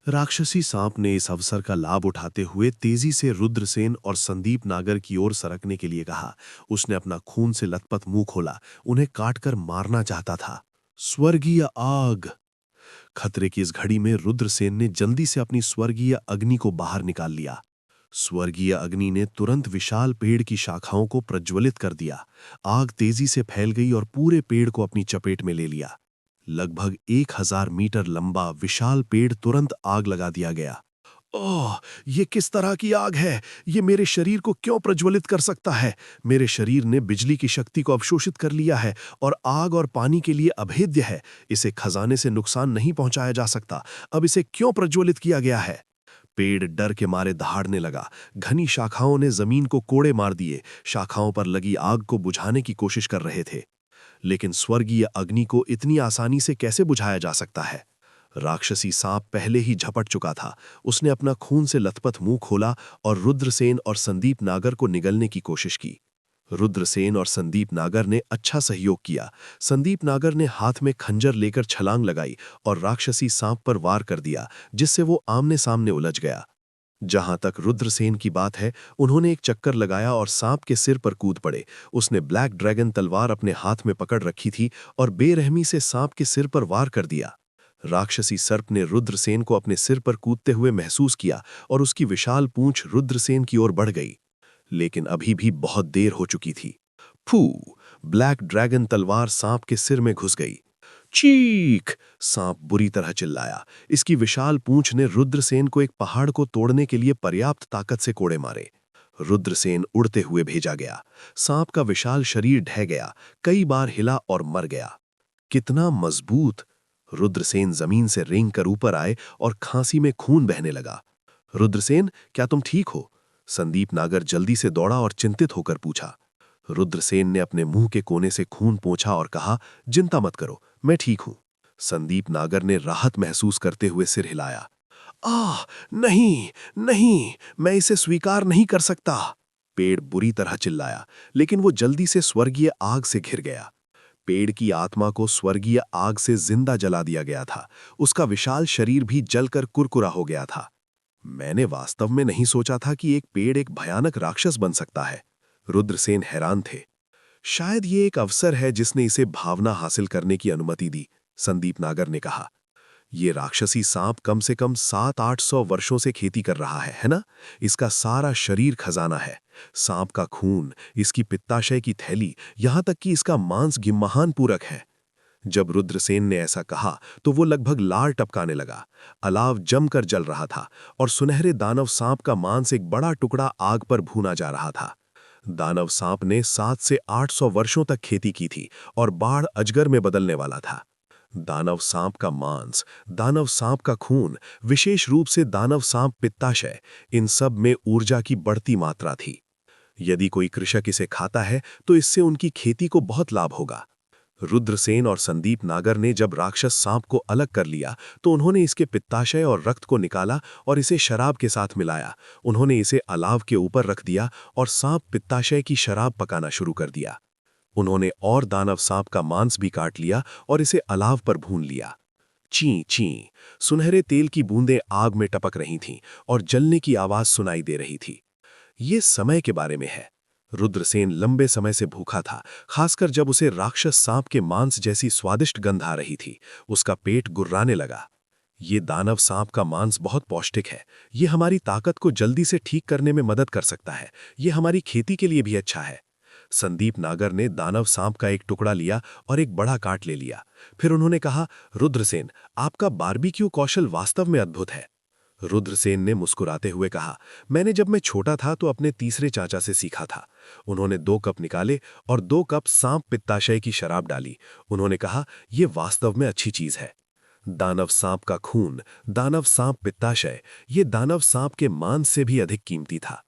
राक्षसी सांप ने इस अवसर का लाभ उठाते हुए तेजी से रुद्रसेन और संदीप नागर की ओर सरकने के लिए कहा। उसने अपना खून से लथपथ मुंह खोला, उन्हें काटकर मारना चाहता था। स्वर्गीय आग! खतरे की इस घड़ी में रुद्रसेन ने जल्दी से अपनी स्वर्गीय अग्नि को बाहर निकाल लिया। स्वर्गीय अग्नि ने तुरंत विशाल पेड़ की शाखाओं को प्रज्वलित कर दिया। आग तेजी से फैल गई और पूरे पेड़ को अपनी चपेट में ले लिया। लगभग 1000 मीटर लंबा विशाल पेड़ तुरंत आग लगा दिया गया। ओह! ये किस तरह की आग है? ये मेरे शरीर को क्यों प्रज्वलित कर सकता है? मेरे शरीर ने बिजली की शक्ति को अवशोषित कर लिया है और आग और पानी के लिए अभेद्य है। इसे खजाने से नुकसान नहीं पहुंचाया जा सकता। अब इसे क्यों प्रज्वलित किया गया है? पेड़ डर के मारे दहाड़ने लगा। घनी शाखाओं ने जमीन को कोड़े मार दिए, शाखाओं पर लगी आग को बुझाने की कोशिश कर रहे थे। लेकिन स्वर्गीय अग्नि को इतनी आसानी से कैसे बुझाया जा सकता है? राक्षसी सांप पहले ही झपट चुका था। उसने अपना खून से लथपथ मुंह खोला और रुद्रसेन और संदीप नागर को निगलने की कोशिश की। रुद्रसेन और संदीप नागर ने अच्छा सहयोग किया। संदीप नागर ने हाथ में खंजर लेकर छलांग लगाई और राक्षसी सांप पर वार कर दिया, जिससे वो आमने सामने उलझ गया। जहां तक रुद्रसेन की बात है, उन्होंने एक चक्कर लगाया और सांप के सिर पर कूद पड़े। उसने ब्लैक ड्रैगन तलवार अपने हाथ में पकड़ रखी थी और बेरहमी से सांप के सिर पर वार कर दिया। राक्षसी सर्प ने रुद्रसेन को अपने सिर पर कूदते हुए महसूस किया और उसकी विशाल पूंछ रुद्रसेन की ओर बढ़ गई। लेकिन अभी भी बहुत देर हो चुकी थी। फू! ब्लैक ड्रैगन तलवार सांप के सिर में घुस गई। चीख! सांप बुरी तरह चिल्लाया। इसकी विशाल पूंछ ने रुद्रसेन को एक पहाड़ को तोड़ने के लिए पर्याप्त ताकत से कोड़े मारे। रुद्रसेन उड़ते हुए भेजा गया। सांप का विशाल शरीर ढह गया, कई बार हिला और मर गया। कितना मजबूत! रुद्रसेन जमीन से रेंग कर ऊपर आए और खांसी में खून बहने लगा। रुद्रसेन, क्या तुम ठीक हो? संदीप नागर जल्दी से दौड़ा और चिंतित होकर पूछा। रुद्रसेन ने अपने मुंह के कोने से खून पोंछा और कहा, चिंता मत करो, मैं ठीक हूं। संदीप नागर ने राहत महसूस करते हुए सिर हिलाया। आह! नहीं, नहीं, मैं इसे स्वीकार नहीं कर सकता। पेड़ बुरी तरह चिल्लाया, लेकिन वो जल्दी से स्वर्गीय आग से घिर गया। पेड़ की आत्मा को स्वर्गीय आग से जिंदा जला दिया गया था। उसका विशाल शरीर भी जलकर कुरकुरा हो गया था। मैंने वास्तव में नहीं सोचा था कि एक पेड़ एक भयानक राक्षस बन सकता है। रुद्रसेन हैरान थे। शायद ये एक अवसर है जिसने इसे भावना हासिल करने की अनुमति दी, संदीप नागर ने कहा। ये राक्षसी सांप कम से कम 700-800 वर्षों से खेती कर रहा है ना? इसका सारा शरीर खजाना है। सांप का खून, इसकी पित्ताशय की थैली, यहां तक कि इसका मांस महान पूरक है। जब रुद्रसेन ने ऐसा कहा तो वो लगभग लार टपकाने लगा। अलाव जमकर जल रहा था और सुनहरे दानव सांप का मांस एक बड़ा टुकड़ा आग पर भूना जा रहा था। दानव सांप ने 7 से 800 वर्षों तक खेती की थी और बाढ़ अजगर में बदलने वाला था। दानव सांप का मांस, दानव सांप का खून, विशेष रूप से दानव सांप पित्ताशय, इन सब में ऊर्जा की बढ़ती मात्रा थी। यदि कोई कृषक इसे खाता है तो इससे उनकी खेती को बहुत लाभ होगा। रुद्रसेन और संदीप नागर ने जब राक्षस सांप को अलग कर लिया तो उन्होंने इसके पित्ताशय और रक्त को निकाला और इसे शराब के साथ मिलाया। उन्होंने इसे अलाव के ऊपर रख दिया और सांप पित्ताशय की शराब पकाना शुरू कर दिया। उन्होंने और दानव सांप का मांस भी काट लिया और इसे अलाव पर भून लिया। ची ची! सुनहरे तेल की बूंदें आग में टपक रही थीं और जलने की आवाज सुनाई दे रही थी। ये समय के बारे में है। रुद्रसेन लंबे समय से भूखा था, खासकर जब उसे राक्षस सांप के मांस जैसी स्वादिष्ट गंध आ रही थी। उसका पेट गुर्राने लगा। ये दानव सांप का मांस बहुत पौष्टिक है। ये हमारी ताकत को जल्दी से ठीक करने में मदद कर सकता है। ये हमारी खेती के लिए भी अच्छा है। संदीप नागर ने दानव सांप का एक टुकड़ा लिया और एक बड़ा काट ले लिया। फिर उन्होंने कहा, रुद्रसेन, आपका बारबेक्यू कौशल वास्तव में अद्भुत है। रुद्रसेन ने मुस्कुराते हुए कहा, मैंने जब मैं छोटा था तो अपने तीसरे चाचा से सीखा था। उन्होंने 2 कप निकाले और 2 कप सांप पित्ताशय की शराब डाली। उन्होंने कहा, यह वास्तव में अच्छी चीज है। दानव सांप का खून, दानव सांप पित्ताशय, ये दानव सांप के मांस से भी अधिक कीमती था।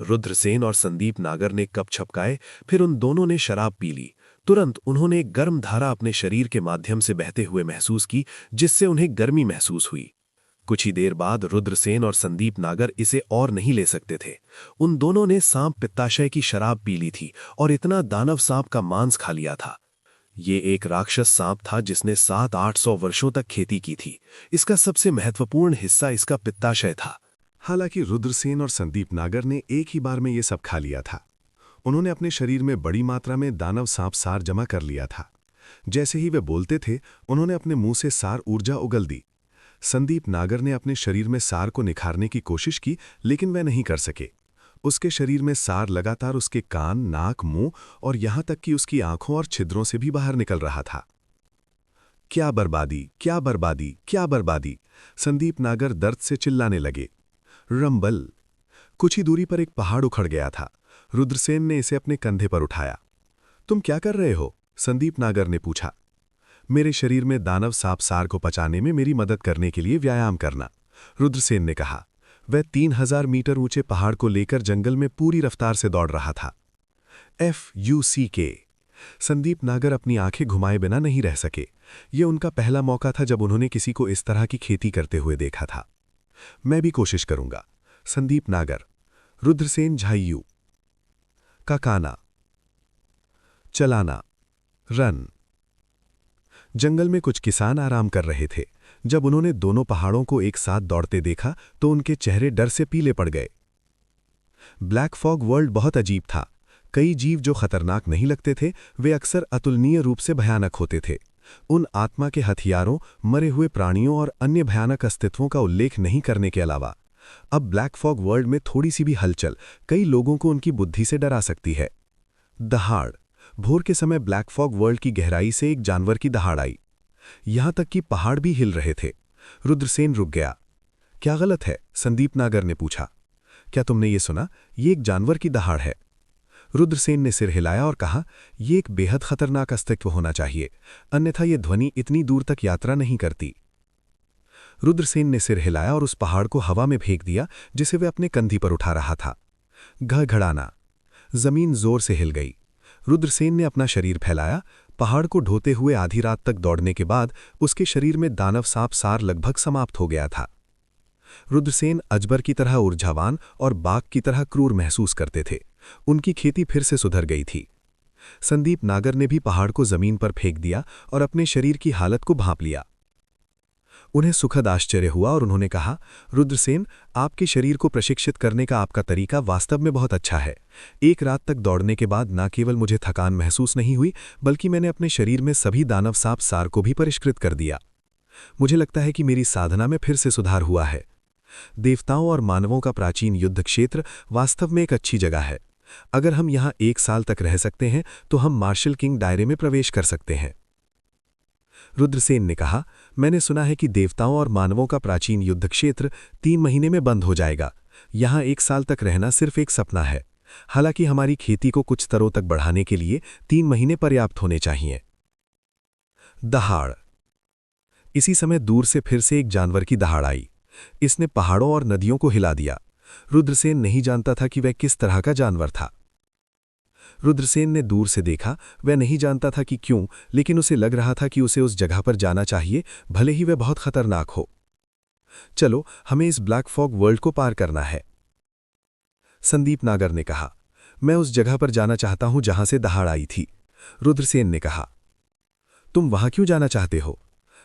रुद्रसेन और संदीप नागर ने कप छपकाए, फिर उन दोनों ने शराब पी ली। तुरंत उन्होंने एक गर्म धारा अपने शरीर के माध्यम से बहते हुए महसूस की, जिससे उन्हें गर्मी महसूस हुई। कुछ ही देर बाद रुद्रसेन और संदीप नागर इसे और नहीं ले सकते थे। उन दोनों ने सांप पित्ताशय की शराब पी ली थी और इतना दानव सांप का मांस खा लिया था। ये एक राक्षस सांप था जिसने 700-800 वर्षों तक खेती की थी। इसका सबसे महत्वपूर्ण हिस्सा इसका पित्ताशय था। हालांकि रुद्रसेन और संदीप नागर ने एक ही बार में ये सब खा लिया था। उन्होंने अपने शरीर में बड़ी मात्रा में दानव सांप सार जमा कर लिया था। जैसे ही वे बोलते थे, उन्होंने अपने मुंह से सार ऊर्जा उगल दी। संदीप नागर ने अपने शरीर में सार को निखारने की कोशिश की, लेकिन वह नहीं कर सके। उसके शरीर में सार लगातार उसके कान, नाक, मुंह और यहां तक कि उसकी आंखों और छिद्रों से भी बाहर निकल रहा था। क्या बर्बादी, क्या बर्बादी, क्या बर्बादी! संदीप नागर दर्द से चिल्लाने लगे। रंबल! कुछ ही दूरी पर एक पहाड़ उखड़ गया था। रुद्रसेन ने इसे अपने कंधे पर उठाया। तुम क्या कर रहे हो? संदीप नागर ने पूछा। मेरे शरीर में दानव सांप सार को पचाने में मेरी मदद करने के लिए व्यायाम करना, रुद्रसेन ने कहा। वह 3000 मीटर ऊंचे पहाड़ को लेकर जंगल में पूरी रफ्तार से दौड़ रहा था। FUCK! संदीप नागर अपनी आंखें घुमाए बिना नहीं रह सके। यह उनका पहला मौका था जब उन्होंने किसी को इस तरह की खेती करते हुए देखा था। मैं भी कोशिश करूंगा। संदीप नागर। रुद्रसेन झाइयू। काकाना। चलाना। रन। जंगल में कुछ किसान आराम कर रहे थे। जब उन्होंने दोनों पहाड़ों को एक साथ दौड़ते देखा तो उनके चेहरे डर से पीले पड़ गए। ब्लैक फॉग वर्ल्ड बहुत अजीब था। कई जीव जो खतरनाक नहीं लगते थे, वे अक्सर अतुलनीय रूप से भयानक होते थे। उन आत्मा के हथियारों, मरे हुए प्राणियों और अन्य भयानक अस्तित्वों का उल्लेख नहीं करने के अलावा अब ब्लैक फॉग वर्ल्ड में थोड़ी सी भी हलचल कई लोगों को उनकी बुद्धि से डरा सकती है। दहाड़! भोर के समय ब्लैक फॉग वर्ल्ड की गहराई से एक जानवर की दहाड़ आई। यहां तक कि पहाड़ भी हिल रहे थे। रुद्रसेन रुक गया। क्या गलत है? संदीप नागर ने पूछा। क्या तुमने ये सुना? ये एक जानवर की दहाड़ है। रुद्रसेन ने सिर हिलाया और कहा, यह एक बेहद खतरनाक अस्तित्व होना चाहिए, अन्यथा यह ध्वनि इतनी दूर तक यात्रा नहीं करती। रुद्रसेन ने सिर हिलाया और उस पहाड़ को हवा में फेंक दिया जिसे वे अपने कंधे पर उठा रहा था। घड़घड़ाना। जमीन जोर से हिल गई। रुद्रसेन ने अपना शरीर फैलाया। पहाड़ को ढोते हुए आधी रात तक दौड़ने के बाद उसके शरीर में दानव सांप सार लगभग समाप्त हो गया था। रुद्रसेन अजबर की तरह ऊर्जावान और बाघ की तरह क्रूर महसूस करते थे। उनकी खेती फिर से सुधर गई थी। संदीप नागर ने भी पहाड़ को जमीन पर फेंक दिया और अपने शरीर की हालत को भांप लिया। उन्हें सुखद आश्चर्य हुआ और उन्होंने कहा, रुद्रसेन, आपके शरीर को प्रशिक्षित करने का आपका तरीका वास्तव में बहुत अच्छा है। एक रात तक दौड़ने के बाद न केवल मुझे थकान महसूस नहीं हुई, बल्कि मैंने अपने शरीर में सभी दानव सांप सार को भी परिष्कृत कर दिया। मुझे लगता है कि मेरी साधना में फिर से सुधार हुआ है। देवताओं और मानवों का प्राचीन युद्ध क्षेत्र वास्तव में एक अच्छी जगह है। अगर हम यहाँ 1 साल तक रह सकते हैं तो हम मार्शल किंग दायरे में प्रवेश कर सकते हैं। रुद्रसेन ने कहा, मैंने सुना है कि देवताओं और मानवों का प्राचीन युद्ध क्षेत्र 3 महीने में बंद हो जाएगा। यहाँ 1 साल तक रहना सिर्फ एक सपना है। हालांकि हमारी खेती को कुछ स्तरों तक बढ़ाने के लिए 3 महीने पर्याप्त होने चाहिए। दहाड़! इसी समय दूर से फिर से एक जानवर की दहाड़ आई। इसने पहाड़ों और नदियों को हिला दिया। रुद्रसेन नहीं जानता था कि वह किस तरह का जानवर था। रुद्रसेन ने दूर से देखा। वह नहीं जानता था कि क्यों, लेकिन उसे लग रहा था कि उसे उस जगह पर जाना चाहिए, भले ही वह बहुत खतरनाक हो। चलो, हमें इस ब्लैक फॉग वर्ल्ड को पार करना है, संदीप नागर ने कहा। मैं उस जगह पर जाना चाहता हूं जहां से दहाड़ आई थी, रुद्रसेन ने कहा। तुम वहां क्यों जाना चाहते हो?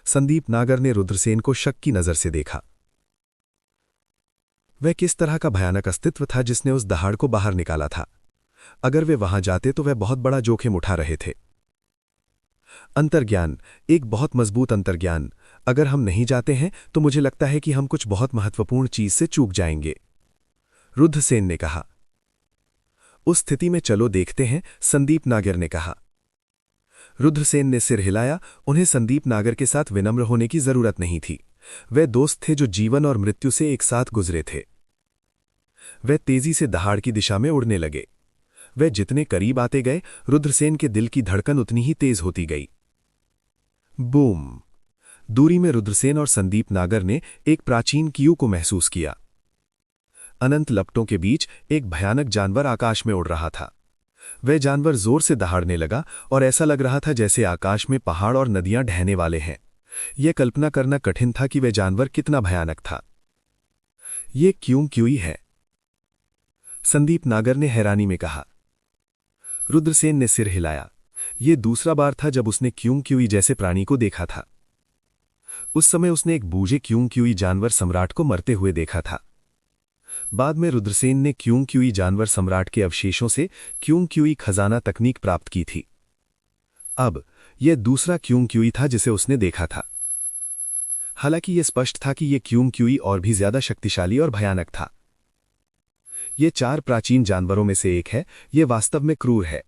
संदीप नागर ने रुद्रसेन को शक की नजर से देखा। वह किस तरह का भयानक अस्तित्व था जिसने उस दहाड़ को बाहर निकाला था? अगर वे वहां जाते तो वह बहुत बड़ा जोखिम उठा रहे थे। अंतर्ज्ञान, एक बहुत मजबूत अंतर्ज्ञान। अगर हम नहीं जाते हैं तो मुझे लगता है कि हम कुछ बहुत महत्वपूर्ण चीज से चूक जाएंगे, रुद्रसेन ने कहा। उस स्थिति में चलो देखते हैं, संदीप नागर ने कहा। रुद्रसेन ने सिर हिलाया। उन्हें संदीप नागर के साथ विनम्र होने की जरूरत नहीं थी। वे दोस्त थे जो जीवन और मृत्यु से एक साथ गुजरे थे। वे तेजी से दहाड़ की दिशा में उड़ने लगे। वे जितने करीब आते गए, रुद्रसेन के दिल की धड़कन उतनी ही तेज होती गई। बूम! दूरी में रुद्रसेन और संदीप नागर ने एक प्राचीन कीऊ को महसूस किया। अनंत लपटों के बीच एक भयानक जानवर आकाश में उड़ रहा था। वह जानवर जोर से दहाड़ने लगा और ऐसा लग रहा था जैसे आकाश में पहाड़ और नदियां ढहने वाले हैं। यह कल्पना करना कठिन था कि वह जानवर कितना भयानक था। यह क्यों है? संदीप नागर ने हैरानी में कहा। रुद्रसेन ने सिर हिलाया। ये दूसरा बार था जब उसने क्यूई जैसे प्राणी को देखा था। उस समय उसने एक बूझे क्यूई जानवर सम्राट को मरते हुए देखा था। बाद में रुद्रसेन ने क्यूई जानवर सम्राट के अवशेषों से क्यूई खजाना तकनीक प्राप्त की थी। अब यह दूसरा क्यूई था जिसे उसने देखा था। हालांकि यह स्पष्ट था कि यह क्यूई और भी ज्यादा शक्तिशाली और भयानक था। यह 4 प्राचीन जानवरों में से एक है। यह वास्तव में क्रूर है।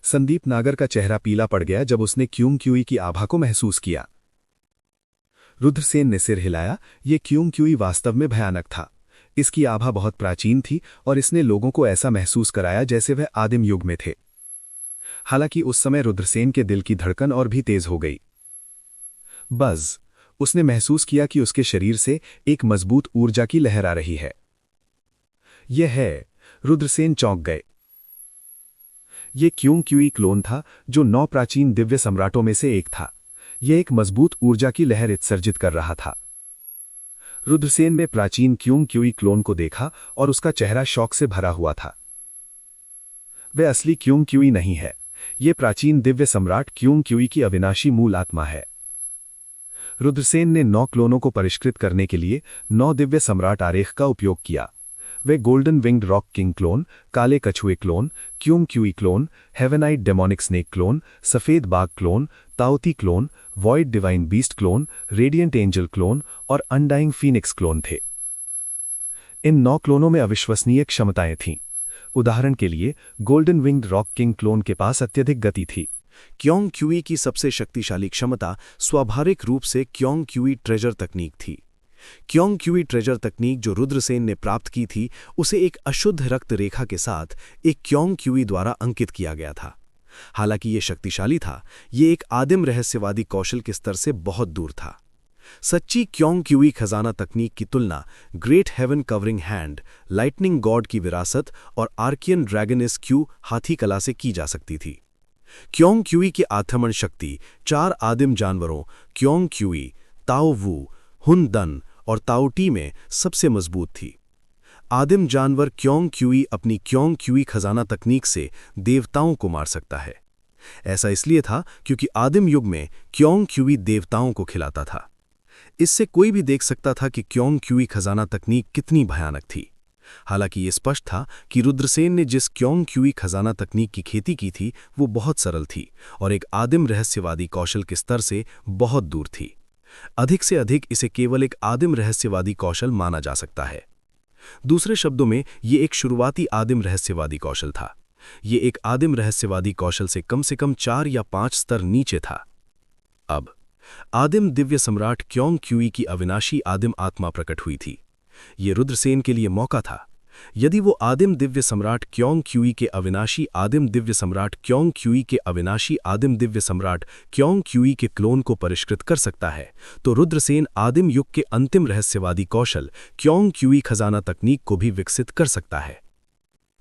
संदीप नागर का चेहरा पीला पड़ गया जब उसने क्यूई की आभा को महसूस किया। रुद्रसेन ने सिर हिलाया। यह क्यूई वास्तव में भयानक था। इसकी आभा बहुत प्राचीन थी और इसने लोगों को ऐसा महसूस कराया जैसे वह आदिम युग में थे। हालांकि उस समय रुद्रसेन के दिल की धड़कन और भी तेज हो गई। बज़, उसने महसूस किया कि उसके शरीर से एक मजबूत ऊर्जा की लहर आ रही है। यह है। रुद्रसेन चौंक गए। यह क्यूई क्लोन था जो 9 प्राचीन दिव्य सम्राटों में से एक था। यह एक मजबूत ऊर्जा की लहर उत्सर्जित कर रहा था। रुद्रसेन ने प्राचीन क्यूई क्लोन को देखा और उसका चेहरा शौक से भरा हुआ था। वह असली क्यूई नहीं है। यह प्राचीन दिव्य सम्राट क्यूई की अविनाशी मूल आत्मा है। रुद्रसेन ने 9 क्लोनों को परिष्कृत करने के लिए 9 दिव्य सम्राट आरेख का उपयोग किया। वे golden winged rock king clone, काले कछुए clone, Qi clone, heavenite demonic snake clone, सफेद बाघ clone, Taotie clone, void divine beast clone, radiant angel clone और अनडाइंग फीनिक्स क्लोन थे। इन 9 क्लोनों में अविश्वसनीय क्षमताएं थीं। उदाहरण के लिए golden winged rock king clone के पास अत्यधिक गति थी। क्यूई की सबसे शक्तिशाली क्षमता स्वाभाविक रूप से क्यूई ट्रेजर तकनीक थी। क्यूई ट्रेजर तकनीक जो रुद्रसेन ने प्राप्त की थी उसे एक अशुद्ध रक्त रेखा के साथ एक क्यूई द्वारा अंकित किया गया था। हालांकि यह शक्तिशाली था, यह एक आदिम रहस्यवादी कौशल के स्तर से बहुत दूर था। सच्ची क्यूई खजाना तकनीक की तुलना great heaven covering hand, lightning god की विरासत और आर्कियन ड्रैगनिस क्यू हाथी कला से की जा सकती थी। क्यूई की आक्रमण शक्ति 4 आदिम जानवरों क्यूई, ताओ वू, हुन दन और ताओटी में सबसे मजबूत थी। आदिम जानवर क्यूई अपनी क्यूई खजाना तकनीक से देवताओं को मार सकता है। ऐसा इसलिए था क्योंकि आदिम युग में क्यूई देवताओं को खिलाता था। इससे कोई भी देख सकता था कि क्यूई खजाना तकनीक कितनी भयानक थी। हालांकि ये स्पष्ट था कि रुद्रसेन ने जिस क्यूई खजाना तकनीक की खेती की थी वो बहुत सरल थी और एक आदिम रहस्यवादी कौशल के स्तर से बहुत दूर थी। अधिक से अधिक इसे केवल एक आदिम रहस्यवादी कौशल माना जा सकता है। दूसरे शब्दों में ये एक शुरुआती आदिम रहस्यवादी कौशल था। ये एक आदिम रहस्यवादी कौशल से कम 4 या 5 स्तर नीचे था। अब आदिम दिव्य सम्राट क्यूई की अविनाशी आदिम आत्मा प्रकट हुई थी। ये रुद्रसेन के लिए मौका था। यदि वो आदिम दिव्य सम्राट क्यूई के अविनाशी आदिम दिव्य सम्राट क्यूई के अविनाशी आदिम दिव्य सम्राट क्यूई के क्लोन को परिष्कृत कर सकता है, तो रुद्रसेन आदिम युग के अंतिम रहस्यवादी कौशल क्यूई खजाना तकनीक को भी विकसित कर सकता है।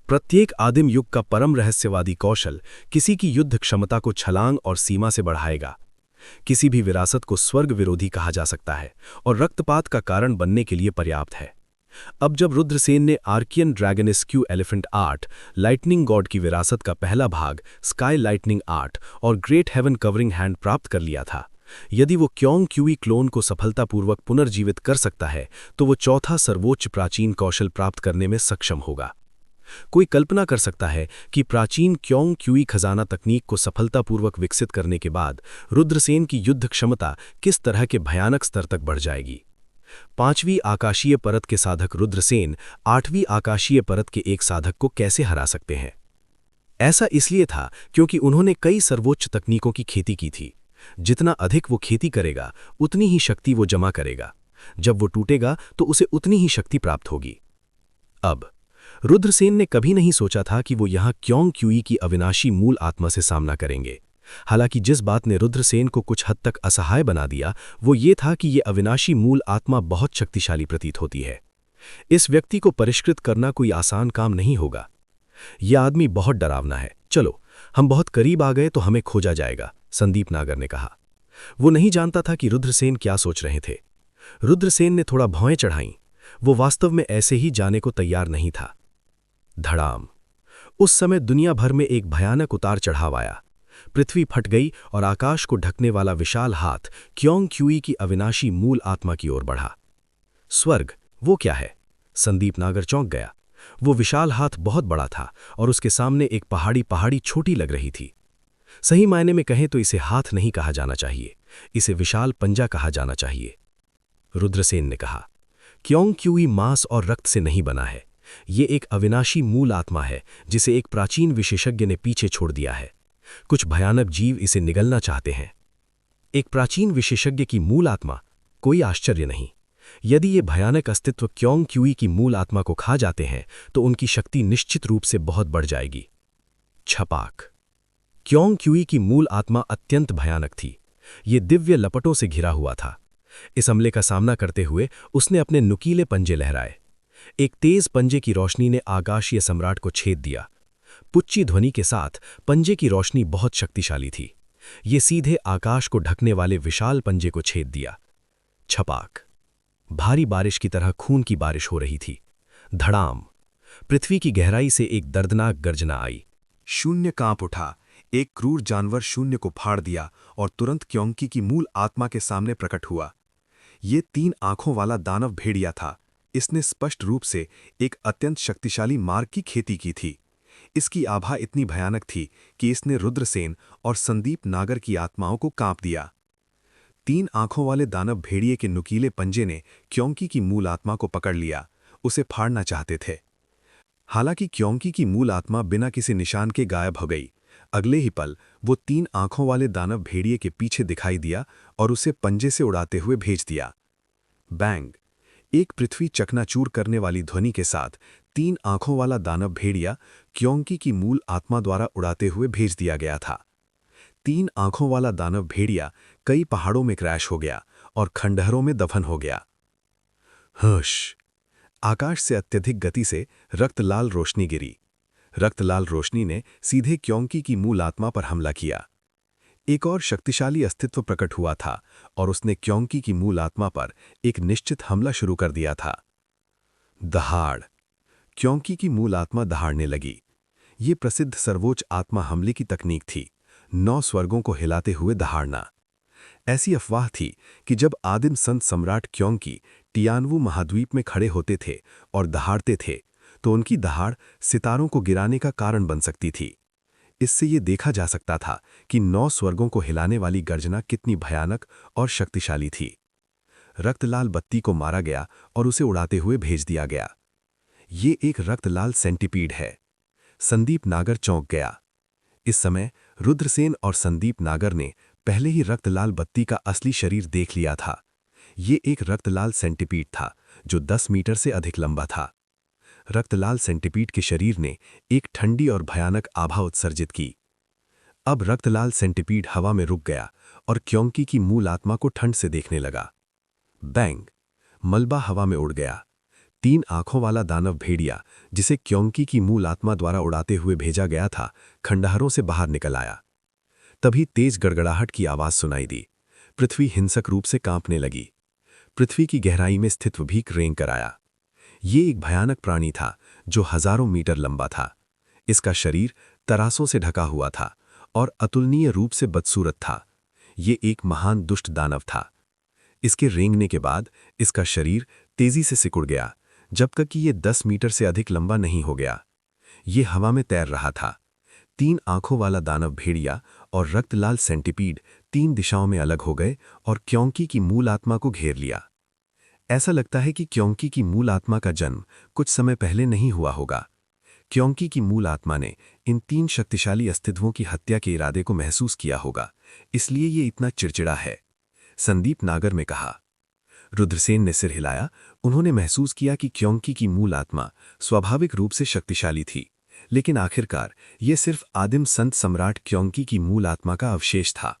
प्रत्येक आदिम युग का परम रहस्यवादी कौशल किसी की युद्ध क्षमता को छलांग और सीमा से बढ़ाएगा। किसी भी विरासत को स्वर्ग विरोधी कहा जा सकता है और रक्तपात का कारण बनने के लिए पर्याप्त है। अब जब रुद्रसेन ने archean draconis qi elephant art, lightning god की विरासत का पहला भाग स्काई लाइटनिंग आर्ट और ग्रेट हेवन कवरिंग हैंड प्राप्त कर लिया था, यदि वो क्यूई क्लोन को सफलतापूर्वक पुनर्जीवित कर सकता है तो वो चौथा सर्वोच्च प्राचीन कौशल प्राप्त करने में सक्षम होगा। कोई कल्पना कर सकता है कि प्राचीन क्यूई खजाना तकनीक को सफलतापूर्वक विकसित करने के बाद रुद्रसेन की युद्ध क्षमता किस तरह के भयानक स्तर तक बढ़ जाएगी। 5वीं आकाशीय परत के साधक रुद्रसेन 8वीं आकाशीय परत के एक साधक को कैसे हरा सकते हैं? ऐसा इसलिए था क्योंकि उन्होंने कई सर्वोच्च तकनीकों की खेती की थी। जितना अधिक वो खेती करेगा उतनी ही शक्ति वो जमा करेगा। जब वो टूटेगा तो उसे उतनी ही शक्ति प्राप्त होगी। अब रुद्रसेन ने कभी नहीं सोचा था कि वो यहाँ क्यूई की अविनाशी मूल आत्मा से सामना करेंगे। हालांकि जिस बात ने रुद्रसेन को कुछ हद तक असहाय बना दिया वो ये था कि ये अविनाशी मूल आत्मा बहुत शक्तिशाली प्रतीत होती है। इस व्यक्ति को परिष्कृत करना कोई आसान काम नहीं होगा। यह आदमी बहुत डरावना है। चलो, हम बहुत करीब आ गए तो हमें खोजा जाएगा, संदीप नागर ने कहा। वो नहीं जानता था कि रुद्रसेन क्या सोच रहे थे। रुद्रसेन ने थोड़ा भौएं चढ़ाईं। वो वास्तव में ऐसे ही जाने को तैयार नहीं था। धड़ाम। उस समय दुनिया भर में एक भयानक उतार चढ़ाव आया। पृथ्वी फट गई और आकाश को ढकने वाला विशाल हाथ क्योंग क्यूई की अविनाशी मूल आत्मा की ओर बढ़ा। स्वर्ग, वो क्या है? संदीप नागर चौंक गया। वो विशाल हाथ बहुत बड़ा था और उसके सामने एक पहाड़ी छोटी लग रही थी। सही मायने में कहें तो इसे हाथ नहीं कहा जाना चाहिए, इसे विशाल पंजा कहा जाना चाहिए। रुद्रसेन ने कहा, क्योंग क्यूई मांस और रक्त से नहीं बना है। ये एक अविनाशी मूल आत्मा है जिसे एक प्राचीन विशेषज्ञ ने पीछे छोड़ दिया है। कुछ भयानक जीव इसे निगलना चाहते हैं। एक प्राचीन विशेषज्ञ की मूल आत्मा? कोई आश्चर्य नहीं। यदि ये भयानक अस्तित्व क्योंग क्यूई की मूल आत्मा को खा जाते हैं तो उनकी शक्ति निश्चित रूप से बहुत बढ़ जाएगी। छपाक। क्योंग क्यूई की मूल आत्मा अत्यंत भयानक थी। ये दिव्य लपटों से घिरा हुआ था। इस हमले का सामना करते हुए उसने अपने नुकीले पंजे लहराए। एक तेज पंजे की रोशनी ने आकाशीय सम्राट को छेद दिया। पुच्ची ध्वनि के साथ पंजे की रोशनी बहुत शक्तिशाली थी। ये सीधे आकाश को ढकने वाले विशाल पंजे को छेद दिया। छपाक। भारी बारिश की तरह खून की बारिश हो रही थी। धड़ाम। पृथ्वी की गहराई से एक दर्दनाक गर्जना आई। शून्य कांप उठा। एक क्रूर जानवर शून्य को फाड़ दिया और तुरंत क्योंकी की मूल आत्मा के सामने प्रकट हुआ। ये 3 आंखों वाला दानव भेड़िया था। इसने स्पष्ट रूप से एक अत्यंत शक्तिशाली मार्ग की खेती की थी। इसकी आभा इतनी भयानक थी कि इसने रुद्रसेन और संदीप नागर की आत्माओं को कांप दिया। 3 आंखों वाले दानव भेड़िए के नुकीले पंजे ने क्योंकी की मूल आत्मा को पकड़ लिया, उसे फाड़ना चाहते थे। हालांकि क्योंकी की मूल आत्मा बिना किसी निशान के गायब हो गई। अगले ही पल वो 3 आंखों वाले दानव भेड़िए के पीछे दिखाई दिया और उसे पंजे से उड़ाते हुए भेज दिया। बैंग। एक पृथ्वी चकनाचूर करने वाली ध्वनि के साथ 3 आंखों वाला दानव भेड़िया क्योंकी की मूल आत्मा द्वारा उड़ाते हुए भेज दिया गया था। 3 आंखों वाला दानव भेड़िया कई पहाड़ों में क्रैश हो गया और खंडहरों में दफन हो गया। हुश। आकाश से अत्यधिक गति से रक्तलाल रोशनी गिरी। रक्तलाल रोशनी ने सीधे क्योंकी की मूल आत्मा पर हमला किया। एक और शक्तिशाली अस्तित्व प्रकट हुआ था और उसने क्योंकी की मूल आत्मा पर एक निश्चित हमला शुरू कर दिया था। दहाड़। क्योंकी की मूल आत्मा दहाड़ने लगी। ये प्रसिद्ध सर्वोच्च आत्मा हमले की तकनीक थी, 9 स्वर्गों को हिलाते हुए दहाड़ना। ऐसी अफवाह थी कि जब आदिम संत सम्राट क्योंकी टियानवु महाद्वीप में खड़े होते थे और दहाड़ते थे तो उनकी दहाड़ सितारों को गिराने का कारण बन सकती थी। इससे ये देखा जा सकता था कि 9 स्वर्गों को हिलाने वाली गर्जना कितनी भयानक और शक्तिशाली थी। रक्तलाल बत्ती को मारा गया और उसे उड़ाते हुए भेज दिया गया। ये एक रक्तलाल सेंटीपीड है। संदीप नागर चौंक गया। इस समय रुद्रसेन और संदीप नागर ने पहले ही रक्तलाल बत्ती का असली शरीर देख लिया था। ये एक रक्तलाल सेंटीपीड था जो 10 मीटर से अधिक लंबा था। रक्तलाल सेंटीपीड के शरीर ने एक ठंडी और भयानक आभा उत्सर्जित की। अब रक्तलाल सेंटीपीड हवा में रुक गया और क्योंकी की मूल आत्मा को ठंड से देखने लगा। बैंग। मलबा हवा में उड़ गया। 3 आंखों वाला दानव भेड़िया जिसे क्योंकी की मूल आत्मा द्वारा उड़ाते हुए भेजा गया था, खंडहरों से बाहर निकल आया। तभी तेज गड़गड़ाहट की आवाज सुनाई दी। पृथ्वी हिंसक रूप से कांपने लगी। पृथ्वी की गहराई में स्थित भीख रेंग कर आया। ये एक भयानक प्राणी था जो हजारों मीटर लंबा था। इसका शरीर तरासों से ढका हुआ था और अतुलनीय रूप से बदसूरत था। ये एक महान दुष्ट दानव था। इसके रेंगने के बाद इसका शरीर तेजी से सिकुड़ गया, जब तक कि ये 10 मीटर से अधिक लंबा नहीं हो गया। ये हवा में तैर रहा था। 3 आंखों वाला दानव भेड़िया और रक्तलाल सेंटीपीड 3 दिशाओं में अलग हो गए और क्योंकी की मूल आत्मा को घेर लिया। ऐसा लगता है कि क्योंकी की मूल आत्मा का जन्म कुछ समय पहले नहीं हुआ होगा। क्योंकी की मूल आत्मा ने इन 3 शक्तिशाली अस्तित्वों की हत्या के इरादे को महसूस किया होगा, इसलिए ये इतना चिड़चिड़ा है। संदीप नागर ने कहा। रुद्रसेन ने सिर हिलाया। उन्होंने महसूस किया कि क्योंकी की मूल आत्मा स्वाभाविक रूप से शक्तिशाली थी, लेकिन आखिरकार ये सिर्फ आदिम संत सम्राट क्योंकी की मूल आत्मा का अवशेष था।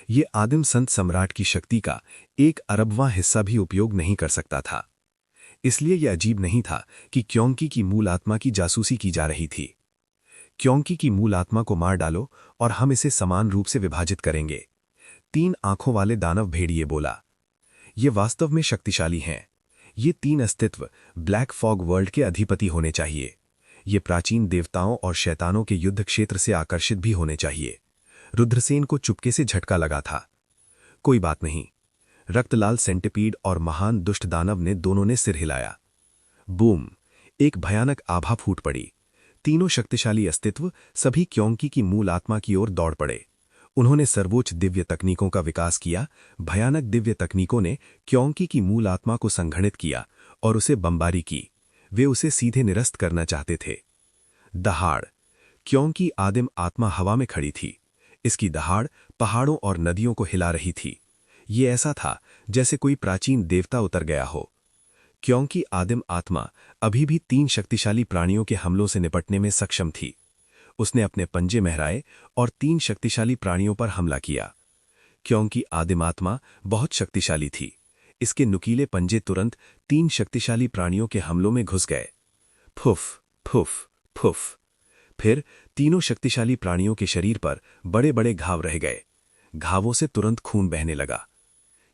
ये आदिम संत सम्राट की शक्ति का 1 अरबवां हिस्सा भी उपयोग नहीं कर सकता था। इसलिए यह अजीब नहीं था कि क्योंकी की मूल आत्मा की जासूसी की जा रही थी। क्योंकी की मूल आत्मा को मार डालो और हम इसे समान रूप से विभाजित करेंगे, 3 आंखों वाले दानव भेड़िए बोला। ये वास्तव में शक्तिशाली हैं। ये 3 अस्तित्व ब्लैक फॉग वर्ल्ड के अधिपति होने चाहिए। ये प्राचीन देवताओं और शैतानों के युद्ध क्षेत्र से आकर्षित भी होने चाहिए। रुद्रसेन को चुपके से झटका लगा था। कोई बात नहीं। रक्तलाल सेंटिपीड और महान दुष्ट दानव ने दोनों ने सिर हिलाया। बूम! एक भयानक आभा फूट पड़ी। तीनों शक्तिशाली अस्तित्व सभी क्योंकी की मूल आत्मा की ओर दौड़ पड़े। उन्होंने सर्वोच्च दिव्य तकनीकों का विकास किया। भयानक दिव्य तकनीकों ने क्योंकी की मूल आत्मा को संघनित किया और उसे बमबारी की। वे उसे सीधे निरस्त करना चाहते थे। दहाड़! क्योंकि आदिम आत्मा हवा में खड़ी थी। इसकी दहाड़ पहाड़ों और नदियों को हिला रही थी। ये ऐसा था जैसे कोई प्राचीन देवता उतर गया हो। क्योंकि आदिम आत्मा अभी भी 3 शक्तिशाली प्राणियों के हमलों से निपटने में सक्षम थी। उसने अपने पंजे महराए और 3 शक्तिशाली प्राणियों पर हमला किया। क्योंकि आदिम आत्मा बहुत शक्तिशाली थी, इसके नुकीले पंजे तुरंत 3 शक्तिशाली प्राणियों के हमलों में घुस गए। फुफ फुफ फुफ। फिर तीनों शक्तिशाली प्राणियों के शरीर पर बड़े बड़े घाव रह गए। घावों से तुरंत खून बहने लगा।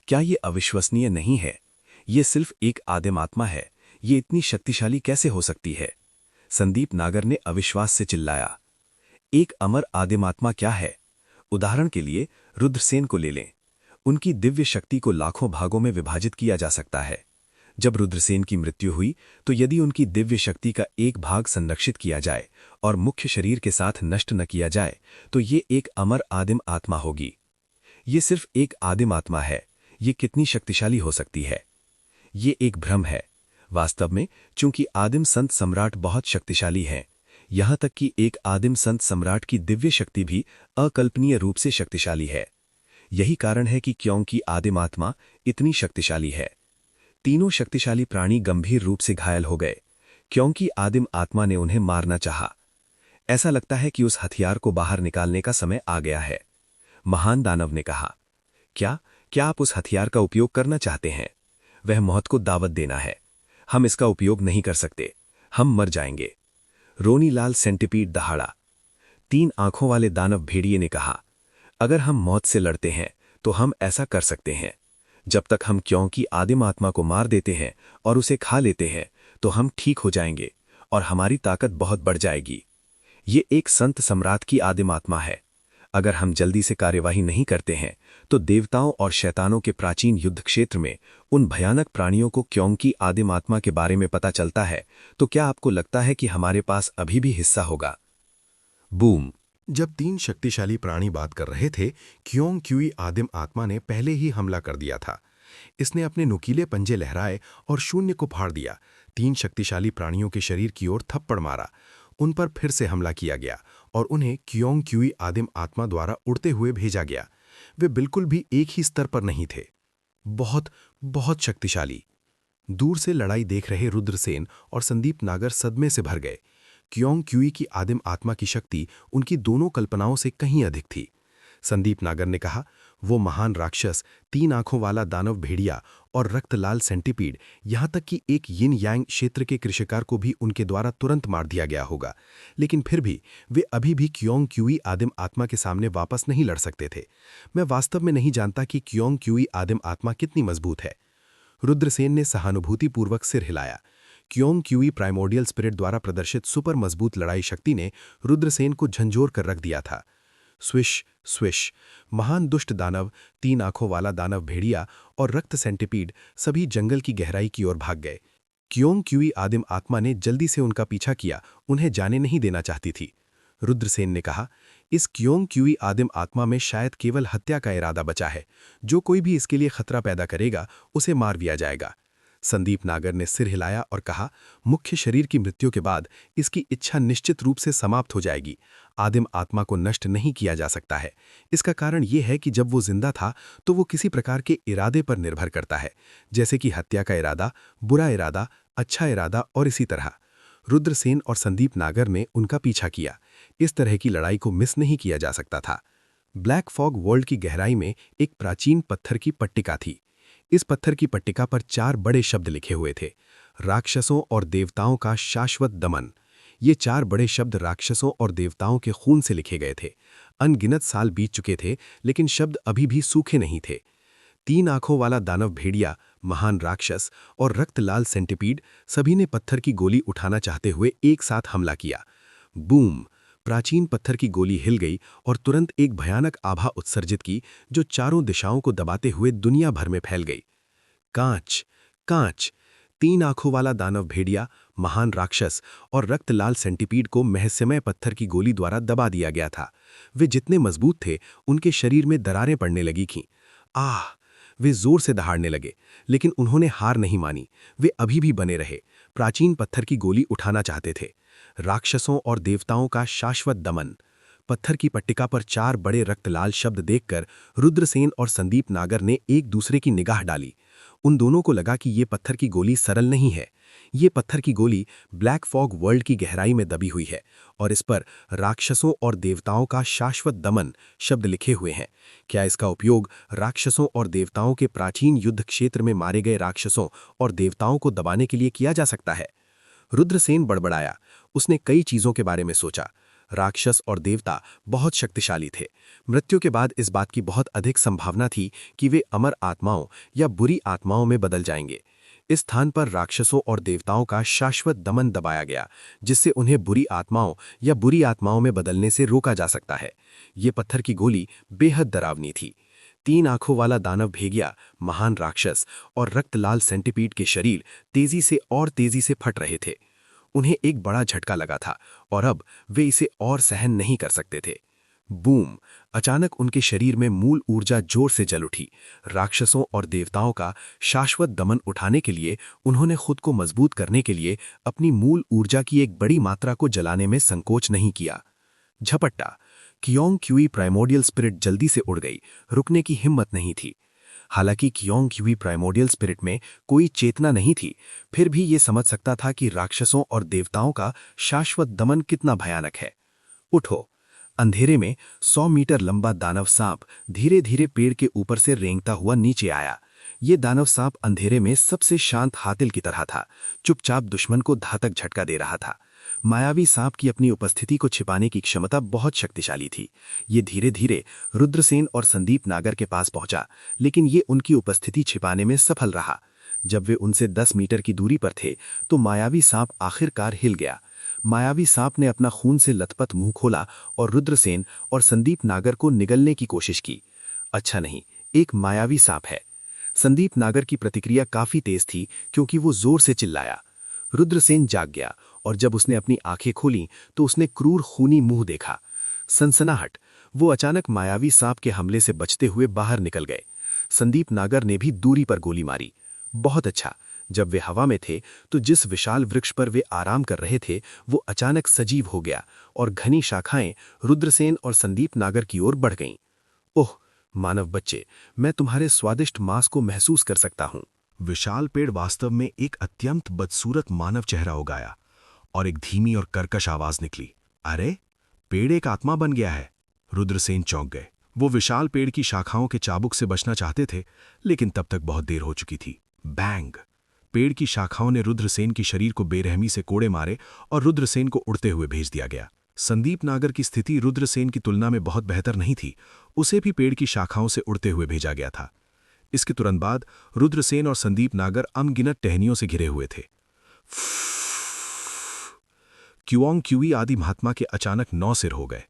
क्या ये अविश्वसनीय नहीं है? ये सिर्फ एक आदिम आत्मा है, ये इतनी शक्तिशाली कैसे हो सकती है? संदीप नागर ने अविश्वास से चिल्लाया। एक अमर आदिम आत्मा क्या है? उदाहरण के लिए रुद्रसेन को ले लें। उनकी दिव्य शक्ति को लाखों भागों में विभाजित किया जा सकता है। जब रुद्रसेन की मृत्यु हुई तो यदि उनकी दिव्य शक्ति का एक भाग संरक्षित किया जाए और मुख्य शरीर के साथ नष्ट न किया जाए तो ये एक अमर आदिम आत्मा होगी। ये सिर्फ एक आदिम आत्मा है, ये कितनी शक्तिशाली हो सकती है? ये एक भ्रम है। वास्तव में चूंकि आदिम संत सम्राट बहुत शक्तिशाली हैं, यहां तक कि एक आदिम संत सम्राट की दिव्य शक्ति भी अकल्पनीय रूप से शक्तिशाली है। यही कारण है कि क्योंकि आदिम आत्मा इतनी शक्तिशाली है। तीनों शक्तिशाली प्राणी गंभीर रूप से घायल हो गए क्योंकि आदिम आत्मा ने उन्हें मारना चाहा। ऐसा लगता है कि उस हथियार को बाहर निकालने का समय आ गया है। महान दानव ने कहा, क्या आप उस हथियार का उपयोग करना चाहते हैं? वह मौत को दावत देना है। हम इसका उपयोग नहीं कर सकते, हम मर जाएंगे। रोनीलाल सेंटिपीड दहाड़ा। 3 आंखों वाले दानव भेड़िए ने कहा, अगर हम मौत से लड़ते हैं तो हम ऐसा कर सकते हैं। जब तक हम क्योंकि आदिम आत्मा को मार देते हैं और उसे खा लेते हैं तो हम ठीक हो जाएंगे और हमारी ताकत बहुत बढ़ जाएगी। ये एक संत सम्राट की आदिम आत्मा है। अगर हम जल्दी से कार्यवाही नहीं करते हैं तो देवताओं और शैतानों के प्राचीन युद्ध क्षेत्र में उन भयानक प्राणियों को क्योंकि आदिम आत्मा के बारे में पता चलता है तो क्या आपको लगता है कि हमारे पास अभी भी हिस्सा होगा? बूम! जब 3 शक्तिशाली प्राणी बात कर रहे थे, क्योंकि आदिम आत्मा ने पहले ही हमला कर दिया था। इसने अपने नुकीले पंजे लहराए और शून्य को फाड़ दिया। 3 शक्तिशाली प्राणियों के शरीर की ओर थप्पड़ मारा। उन पर फिर से हमला किया गया और उन्हें क्योंकि आदिम आत्मा द्वारा उड़ते हुए भेजा गया। वे बिल्कुल भी एक ही स्तर पर नहीं थे। बहुत बहुत शक्तिशाली। दूर से लड़ाई देख रहे रुद्रसेन और संदीप नागर सदमे से भर गए। क्योंकि की आदिम आत्मा की शक्ति उनकी दोनों कल्पनाओं से कहीं अधिक थी। संदीप नागर ने कहा, वो महान राक्षस, 3 आंखों वाला दानव भेड़िया और रक्तलाल सेंटिपीड, यहां तक कि एक यिन यांग क्षेत्र के कृषिकार को भी उनके द्वारा तुरंत मार दिया गया होगा, लेकिन फिर भी वे अभी भी क्योंकि आदिम आत्मा के सामने वापस नहीं लड़ सकते थे। मैं वास्तव में नहीं जानता कि क्योंकि आदिम आत्मा कितनी मजबूत है। रुद्रसेन ने सहानुभूतिपूर्वक सिर हिलाया। क्योंकि प्राइमोर्डियल स्पिरिट द्वारा प्रदर्शित सुपर मजबूत लड़ाई शक्ति ने रुद्रसेन को झंझोर कर रख दिया था। Swish swish. महान दुष्ट दानव, 3 आंखों वाला दानव भेड़िया और रक्त सेंटिपीड सभी जंगल की गहराई की ओर भाग गए। क्योंकि आदिम आत्मा ने जल्दी से उनका पीछा किया, उन्हें जाने नहीं देना चाहती थी। रुद्रसेन ने कहा, इस क्योंकि आदिम आत्मा में शायद केवल हत्या का इरादा बचा है। जो कोई भी इसके लिए खतरा पैदा करेगा उसे मार दिया जाएगा। संदीप नागर ने सिर हिलाया और कहा, मुख्य शरीर की मृत्यु के बाद इसकी इच्छा निश्चित रूप से समाप्त हो जाएगी। आदिम आत्मा को नष्ट नहीं किया जा सकता है। इसका कारण यह है कि जब वो जिंदा था तो वो किसी प्रकार के इरादे पर निर्भर करता है, जैसे कि हत्या का इरादा, बुरा इरादा, अच्छा इरादा और इसी तरह। रुद्रसेन और संदीप नागर ने उनका पीछा किया। इस तरह की लड़ाई को मिस नहीं किया जा सकता था। ब्लैक फॉग वर्ल्ड की गहराई में एक प्राचीन पत्थर की पट्टिका थी। इस पत्थर की पट्टिका पर 4 बड़े शब्द लिखे हुए थे, राक्षसों और देवताओं का शाश्वत दमन। ये 4 बड़े शब्द राक्षसों और देवताओं के खून से लिखे गए थे। अनगिनत साल बीत चुके थे लेकिन शब्द अभी भी सूखे नहीं थे। 3 आंखों वाला दानव भेड़िया, महान राक्षस और रक्तलाल सेंटिपीड सभी ने पत्थर की गोली उठाना चाहते हुए एक साथ हमला किया। बूम! प्राचीन पत्थर की गोली हिल गई और तुरंत एक भयानक आभा उत्सर्जित की जो चारों दिशाओं को दबाते हुए दुनिया भर में फैल गई। कांच, कांच। 3 आंखों वाला दानव भेड़िया, महान राक्षस और रक्त लाल सेंटीपीड को महस्यमय पत्थर की गोली द्वारा दबा दिया गया था। वे जितने मजबूत थे, उनके शरीर में दरारें पड़ने लगी थीं। आह! वे जोर से दहाड़ने लगे, लेकिन उन्होंने हार नहीं मानी। वे अभी भी बने रहे, प्राचीन पत्थर की गोली उठाना चाहते थे। राक्षसों और देवताओं का शाश्वत दमन। पत्थर की पट्टिका पर 4 बड़े रक्तलाल शब्द देखकर रुद्रसेन और संदीप नागर ने एक दूसरे की निगाह डाली। उन दोनों को लगा कि ये पत्थर की गोली सरल नहीं है। ये पत्थर की गोली ब्लैक फॉग वर्ल्ड की गहराई में दबी हुई है और इस पर राक्षसों और देवताओं का शाश्वत दमन शब्द लिखे हुए हैं। क्या इसका उपयोग राक्षसों और देवताओं के प्राचीन युद्ध क्षेत्र में मारे गए राक्षसों और देवताओं को दबाने के लिए किया जा सकता है? रुद्रसेन बड़बड़ाया। उसने कई चीजों के बारे में सोचा। राक्षस और देवता बहुत शक्तिशाली थे। मृत्यु के बाद इस बात की बहुत अधिक संभावना थी कि वे अमर आत्माओं या बुरी आत्माओं में बदल जाएंगे। इस स्थान पर राक्षसों और देवताओं का शाश्वत दमन दबाया गया, जिससे उन्हें बुरी आत्माओं या बुरी आत्माओं में बदलने से रोका जा सकता है। ये पत्थर की गोली बेहद डरावनी थी। 3 आंखों वाला दानव भेड़िया, महान राक्षस और रक्तलाल सेंटीपीड के शरीर तेजी से और तेजी से फट रहे थे। उन्हें एक बड़ा झटका लगा था और अब वे इसे और सहन नहीं कर सकते थे। बूम! अचानक उनके शरीर में मूल ऊर्जा जोर से जल उठी। राक्षसों और देवताओं का शाश्वत दमन उठाने के लिए उन्होंने खुद को मजबूत करने के लिए अपनी मूल ऊर्जा की एक बड़ी मात्रा को जलाने में संकोच नहीं किया। झपट्टा! कियोंग क्यूई प्राइमोर्डियल स्पिरिट जल्दी से उड़ गई। रुकने की हिम्मत नहीं थी। हालांकि कियोंग क्यूई प्राइमोर्डियल स्पिरिट में कोई चेतना नहीं थी, फिर भी ये समझ सकता था कि राक्षसों और देवताओं का शाश्वत दमन कितना भयानक है। उठो! अंधेरे में 100 मीटर लंबा दानव सांप धीरे धीरे पेड़ के ऊपर से रेंगता हुआ नीचे आया। ये दानव सांप अंधेरे में सबसे शांत हातिल की तरह था, चुपचाप दुश्मन को घातक झटका दे रहा था। मायावी सांप की अपनी उपस्थिति को छिपाने की क्षमता बहुत शक्तिशाली थी। ये धीरे धीरे रुद्रसेन और संदीप नागर के पास पहुंचा, लेकिन ये उनकी उपस्थिति छिपाने में सफल रहा। जब वे उनसे 10 मीटर की दूरी पर थे, तो मायावी सांप आखिरकार हिल गया। मायावी सांप ने अपना खून से लथपथ मुंह खोला और रुद्रसेन और संदीप नागर को निगलने की कोशिश की। अच्छा नहीं, एक मायावी सांप है। संदीप नागर की प्रतिक्रिया काफी तेज थी, क्योंकि वो जोर से चिल्लाया। रुद्रसेन जाग गया और जब उसने अपनी आंखें खोलीं तो उसने क्रूर खूनी मुंह देखा। सनसनाहट! वो अचानक मायावी सांप के हमले से बचते हुए बाहर निकल गए। संदीप नागर ने भी दूरी पर गोली मारी। बहुत अच्छा, जब वे हवा में थे तो जिस विशाल वृक्ष पर वे आराम कर रहे थे वो अचानक सजीव हो गया और घनी शाखाएं रुद्रसेन और संदीप नागर की ओर बढ़ गईं। ओह मानव बच्चे, मैं तुम्हारे स्वादिष्ट मांस को महसूस कर सकता हूं। विशाल पेड़ वास्तव में एक अत्यंत बदसूरत मानव चेहरा उगाया और एक धीमी और कर्कश आवाज निकली। अरे, पेड़ एक आत्मा बन गया है। रुद्रसेन चौंक गए। वो विशाल पेड़ की शाखाओं के चाबुक से बचना चाहते थे, लेकिन तब तक बहुत देर हो चुकी थी। बैंग! पेड़ की शाखाओं ने रुद्रसेन की शरीर को बेरहमी से कोड़े मारे और रुद्रसेन को उड़ते हुए भेज दिया गया। संदीप नागर की स्थिति रुद्रसेन की तुलना में बहुत बेहतर नहीं थी। उसे भी पेड़ की शाखाओं से उड़ते हुए भेजा गया था। इसके तुरंत बाद रुद्रसेन और संदीप नागर अनगिनत टहनियों से घिरे हुए थे। क्यूओंग क्यूई आदि महात्मा के अचानक 9 सिर हो गए।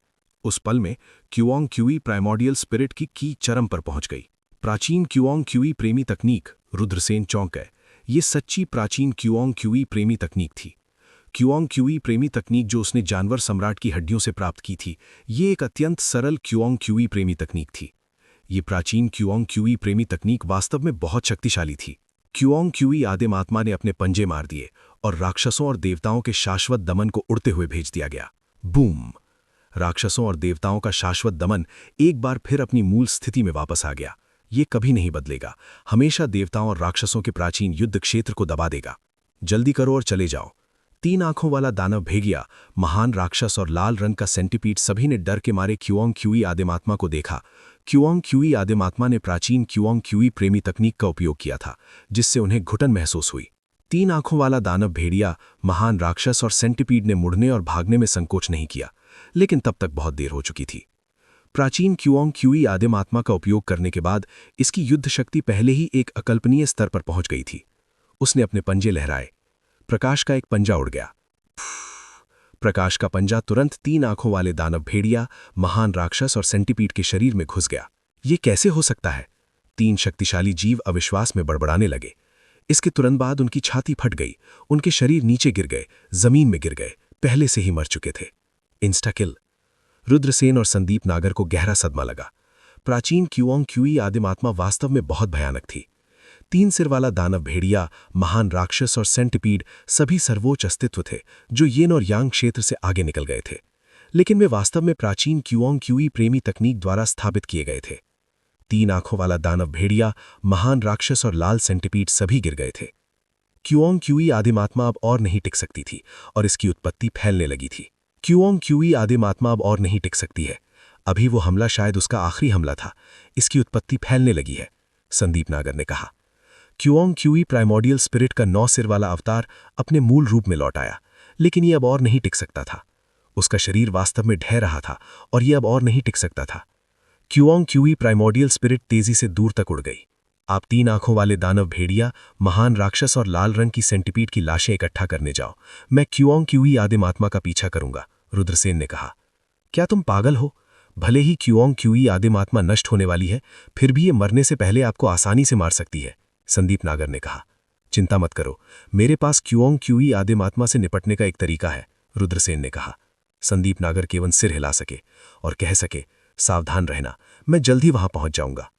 उस पल में क्यूओंग क्यूई प्राइमोर्डियल स्पिरिट की चरम पर पहुंच गई। प्राचीन क्यूओंग क्यूई प्रेमी तकनीक! रुद्रसेन चौंक गए। ये सच्ची प्राचीन क्यूओंग क्यूई प्रेमी तकनीक थी। क्यूओंग क्यूई प्रेमी तकनीक जो उसने जानवर सम्राट की हड्डियों से प्राप्त की थी, ये एक अत्यंत सरल क्यूओंग क्यूई प्रेमी तकनीक थी। ये प्राचीन क्यूओंग क्यूई प्रेमी तकनीक वास्तव में बहुत शक्तिशाली थी। क्यूओंग क्यूई आदिम आत्मा ने अपने पंजे मार दिए और राक्षसों और देवताओं के शाश्वत दमन को उड़ते हुए भेज दिया गया। बूम! राक्षसों और देवताओं का शाश्वत दमन एक बार फिर अपनी मूल स्थिति में वापस आ गया। ये कभी नहीं बदलेगा, हमेशा देवताओं और राक्षसों के प्राचीन युद्ध क्षेत्र को दबा देगा। जल्दी करो और चले जाओ। 3 आंखों वाला दानव भेड़िया, महान राक्षस और लाल रंग का सेंटीपीड सभी ने डर के मारे क्यूओंग क्यूई आदिमात्मा को देखा। क्यूओंग क्यूई आदिमात्मा ने प्राचीन क्यूओंग क्यूई प्रेमी तकनीक का उपयोग किया था, जिससे उन्हें घुटन महसूस हुई। 3 आंखों वाला दानव भेड़िया, महान राक्षस और सेंटीपीड ने मुड़ने और भागने में संकोच नहीं किया, लेकिन तब तक बहुत देर हो चुकी थी। प्राचीन क्यूओंग क्यूई आदिम आत्मा का उपयोग करने के बाद इसकी युद्ध शक्ति पहले ही एक अकल्पनीय स्तर पर पहुंच गई थी। उसने अपने पंजे लहराए। प्रकाश का एक पंजा उड़ गया। प्रकाश का पंजा तुरंत 3 आंखों वाले दानव भेड़िया, महान राक्षस और सेंटीपीड के शरीर में घुस गया। ये कैसे हो सकता है? 3 शक्तिशाली जीव अविश्वास में बड़बड़ाने लगे। इसके तुरंत बाद उनकी छाती फट गई, उनके शरीर नीचे गिर गए, जमीन में गिर गए, पहले से ही मर चुके थे। इंस्टा किल। रुद्रसेन और संदीप नागर को गहरा सदमा लगा। प्राचीन क्युओंग क्युई आदिम आत्मा वास्तव में बहुत भयानक थी। 3 सिर वाला दानव भेड़िया, महान राक्षस और सेंटिपीड सभी सर्वोच्च अस्तित्व थे जो येन और यांग क्षेत्र से आगे निकल गए थे, लेकिन वे वास्तव में प्राचीन क्युओंग क्युई प्रेमी तकनीक द्वारा स्थापित किए गए थे। 3 आंखों वाला दानव भेड़िया, महान राक्षस और लाल सेंटिपीड सभी गिर गए थे। क्युओंग क्युई आदिम आत्मा अब और नहीं टिक सकती थी और इसकी उत्पत्ति फैलने लगी थी। क्युओंग क्युई आदिम आत्मा अब और नहीं टिक सकती है। अभी वो हमला शायद उसका आखिरी हमला था। इसकी उत्पत्ति फैलने लगी है, संदीप नागर ने कहा। क्युओंग क्युई प्राइमोर्डियल स्पिरिट का 9 सिर वाला अवतार अपने मूल रूप में लौट आया, लेकिन ये अब और नहीं टिक सकता था। उसका शरीर वास्तव में ढह रहा था और ये अब और नहीं टिक सकता था। क्युओंग क्युई प्राइमोर्डियल स्पिरिट तेजी से दूर तक उड़ गई। आप 3 आंखों वाले दानव भेड़िया, महान राक्षस और लाल रंग की सेंटिपीड की लाशें इकट्ठा करने जाओ। मैं क्युओंग क्युई आदिम आत्मा का पीछा करूंगा, रुद्रसेन ने कहा। क्या तुम पागल हो? भले ही क्युओंग क्युई आदिम आत्मा नष्ट होने वाली है, फिर भी ये मरने से पहले आपको आसानी से मार सकती है, संदीप नागर ने कहा। चिंता मत करो, मेरे पास क्युओंग क्युई आदिम आत्मा से निपटने का एक तरीका है, रुद्रसेन ने कहा। संदीप नागर केवल सिर हिला सके और कह सके, सावधान रहना, मैं जल्द ही वहां पहुंच जाऊंगा।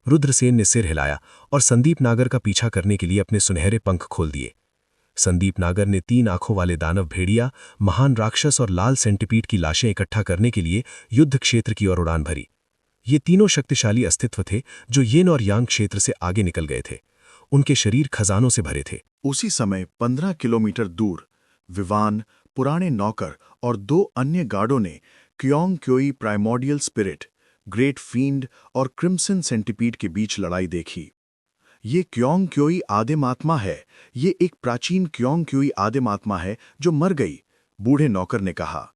रुद्रसेन ने सिर हिलाया और संदीप नागर का पीछा करने के लिए अपने सुनहरे पंख खोल दिए। संदीप नागर ने 3 आंखों वाले दानव भेड़िया, महान राक्षस और लाल सेंटिपीड की लाशें इकट्ठा करने के लिए युद्ध क्षेत्र की ओर उड़ान भरी। ये तीनों शक्तिशाली अस्तित्व थे जो येन और यांग क्षेत्र से आगे निकल गए थे। उनके शरीर खजानों से भरे थे। उसी समय 15 किलोमीटर दूर विवान, पुराने नौकर और 2 अन्य गार्डों ने क्युओंग क्युई प्राइमोर्डियल स्पिरिट, ग्रेट फींड और क्रिम्सन सेंटिपीड के बीच लड़ाई देखी। ये क्युओंग क्युई आदिम आत्मा है, ये एक प्राचीन क्युओंग क्युई आदिम आत्मा है जो मर गई, बूढ़े नौकर ने कहा।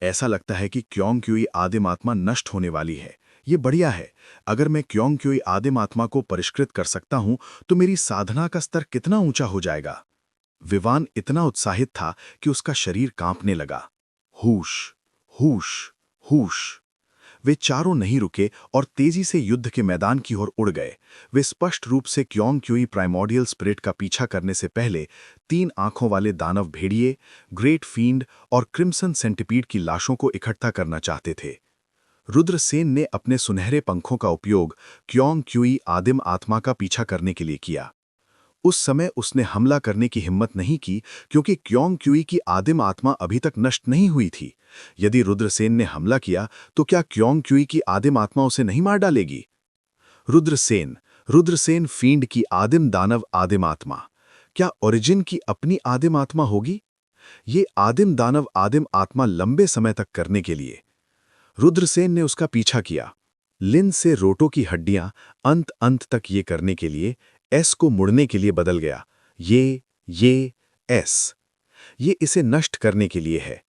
ऐसा लगता है कि क्युओंग क्युई आदिम आत्मा नष्ट होने वाली है। ये बढ़िया है। अगर मैं क्युओंग क्युई आदिम आत्मा को परिष्कृत कर सकता हूं तो मेरी साधना का स्तर कितना ऊंचा हो जाएगा। विवान इतना उत्साहित था कि उसका शरीर कांपने लगा। हूश, हूश, हूश। वे चारों नहीं रुके और तेजी से युद्ध के मैदान की ओर उड़ गए। वे स्पष्ट रूप से क्युओंग क्युई प्राइमोर्डियल स्पिरिट का पीछा करने से पहले 3 आंखों वाले दानव भेड़िए, ग्रेट फींड और क्रिम्सन सेंटिपीड की लाशों को इकट्ठा करना चाहते थे। रुद्रसेन ने अपने सुनहरे पंखों का उपयोग क्युओंग क्युई आदिम आत्मा का पीछा करने के लिए किया। उस समय उसने हमला करने की हिम्मत नहीं की क्योंकि क्युओंग क्युई की आदिम आत्मा अभी तक नष्ट नहीं हुई थी। यदि रुद्रसेन ने हमला किया तो क्या क्युओंग क्युई की आदिम आत्मा उसे नहीं मार डालेगी? रुद्रसेन फींड की आदिम दानव आदिम आत्मा, क्या ओरिजिन की अपनी आदिम आत्मा होगी? ये आदिम दानव आदिम आत्मा लंबे समय तक करने के लिए रुद्रसेन ने उसका पीछा किया। लिन से रोटो की हड्डियां अंत तक ये करने के लिए एस को मुड़ने के लिए बदल गया। ये एस, ये इसे नष्ट करने के लिए है।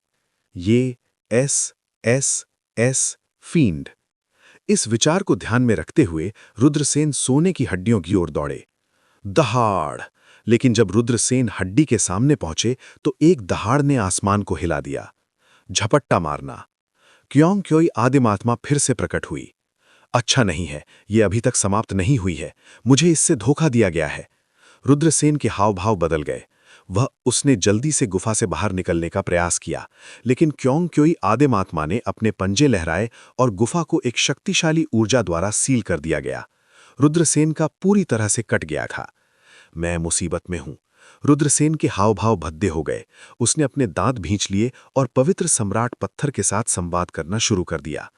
ये एस फींड। इस विचार को ध्यान में रखते हुए रुद्रसेन सोने की हड्डियों की ओर दौड़े। दहाड़! लेकिन जब रुद्रसेन हड्डी के सामने पहुंचे तो एक दहाड़ ने आसमान को हिला दिया। झपट्टा मारना। क्युओंग क्युई आदिम आत्मा फिर से प्रकट हुई। अच्छा नहीं है, ये अभी तक समाप्त नहीं हुई है। मुझे इससे धोखा दिया गया है। रुद्रसेन के हाव भाव बदल गए। उसने जल्दी से गुफा से बाहर निकलने का प्रयास किया, लेकिन क्युओंग क्युई आदिम आत्मा ने अपने पंजे लहराए और गुफा को एक शक्तिशाली ऊर्जा द्वारा सील कर दिया गया। रुद्रसेन का पूरी तरह से कट गया था। मैं मुसीबत में हूं। रुद्रसेन के हाव भाव भद्दे हो गए। उसने अपने दांत भींच लिए और पवित्र सम्राट पत्थर के साथ संवाद करना शुरू कर दिया।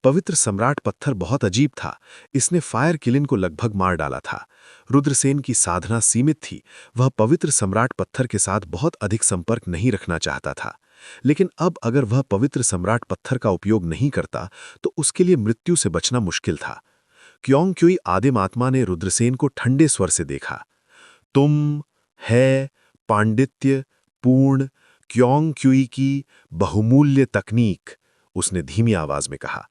पवित्र सम्राट पत्थर बहुत अजीब था। इसने फायर किलिन को लगभग मार डाला था। रुद्रसेन की साधना सीमित थी। वह पवित्र सम्राट पत्थर के साथ बहुत अधिक संपर्क नहीं रखना चाहता था, लेकिन अब अगर वह पवित्र सम्राट पत्थर का उपयोग नहीं करता तो उसके लिए मृत्यु से बचना मुश्किल था। क्युओंग क्युई आदिम आत्मा ने रुद्रसेन को ठंडे स्वर से देखा। तुम है पांडित्य पूर्ण क्युओंग क्युई की बहुमूल्य तकनीक, उसने धीमी आवाज में कहा।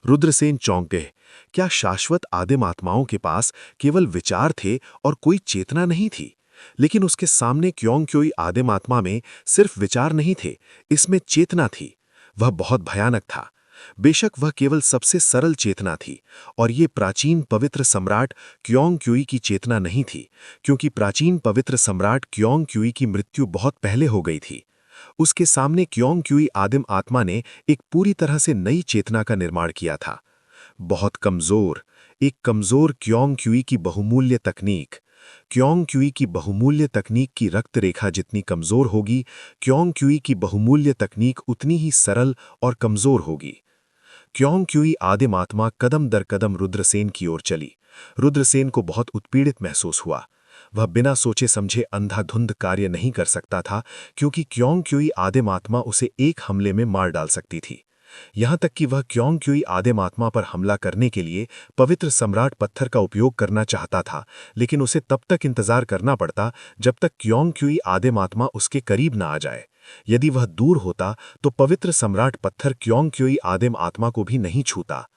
रुद्रसेन चौंक गए। क्या शाश्वत आदिम आत्माओं के पास केवल विचार थे और कोई चेतना नहीं थी? लेकिन उसके सामने क्योंक्योई आदिम आत्मा में सिर्फ विचार नहीं थे, इसमें चेतना थी। वह बहुत भयानक था। बेशक वह केवल सबसे सरल चेतना थी, और ये प्राचीन पवित्र सम्राट क्योंक्योई की चेतना नहीं थी, क्योंकि प्राचीन पवित्र सम्राट क्योंक्योई की मृत्यु बहुत पहले हो गई थी। उसके सामने क्योंक्योई आदिम आत्मा ने एक पूरी तरह से नई चेतना का निर्माण किया था। बहुत कमजोर, एक कमजोर क्योंक्योई की बहुमूल्य तकनीक। क्योंक्योई की बहुमूल्य तकनीक की रक्त रेखा जितनी कमजोर होगी, क्योंक्योई की बहुमूल्य तकनीक उतनी ही सरल और कमजोर होगी। क्योंक्योई आदिम आत्मा कदम दर कदम रुद्रसेन की ओर चली। रुद्रसेन को बहुत उत्पीड़ित महसूस हुआ। वह बिना सोचे समझे अंधाधुंध कार्य नहीं कर सकता था, क्योंकि क्योंक्योई आदिम आत्मा उसे एक हमले में मार डाल सकती थी। यहां तक कि वह क्योंक्योई आदिम आत्मा पर हमला करने के लिए पवित्र सम्राट पत्थर का उपयोग करना चाहता था, लेकिन उसे तब तक इंतजार करना पड़ता जब तक क्योंक्योई आदिम आत्मा उसके करीब न आ जाए। यदि वह दूर होता तो पवित्र सम्राट पत्थर क्योंक्योई आदिम आत्मा को भी नहीं छूता।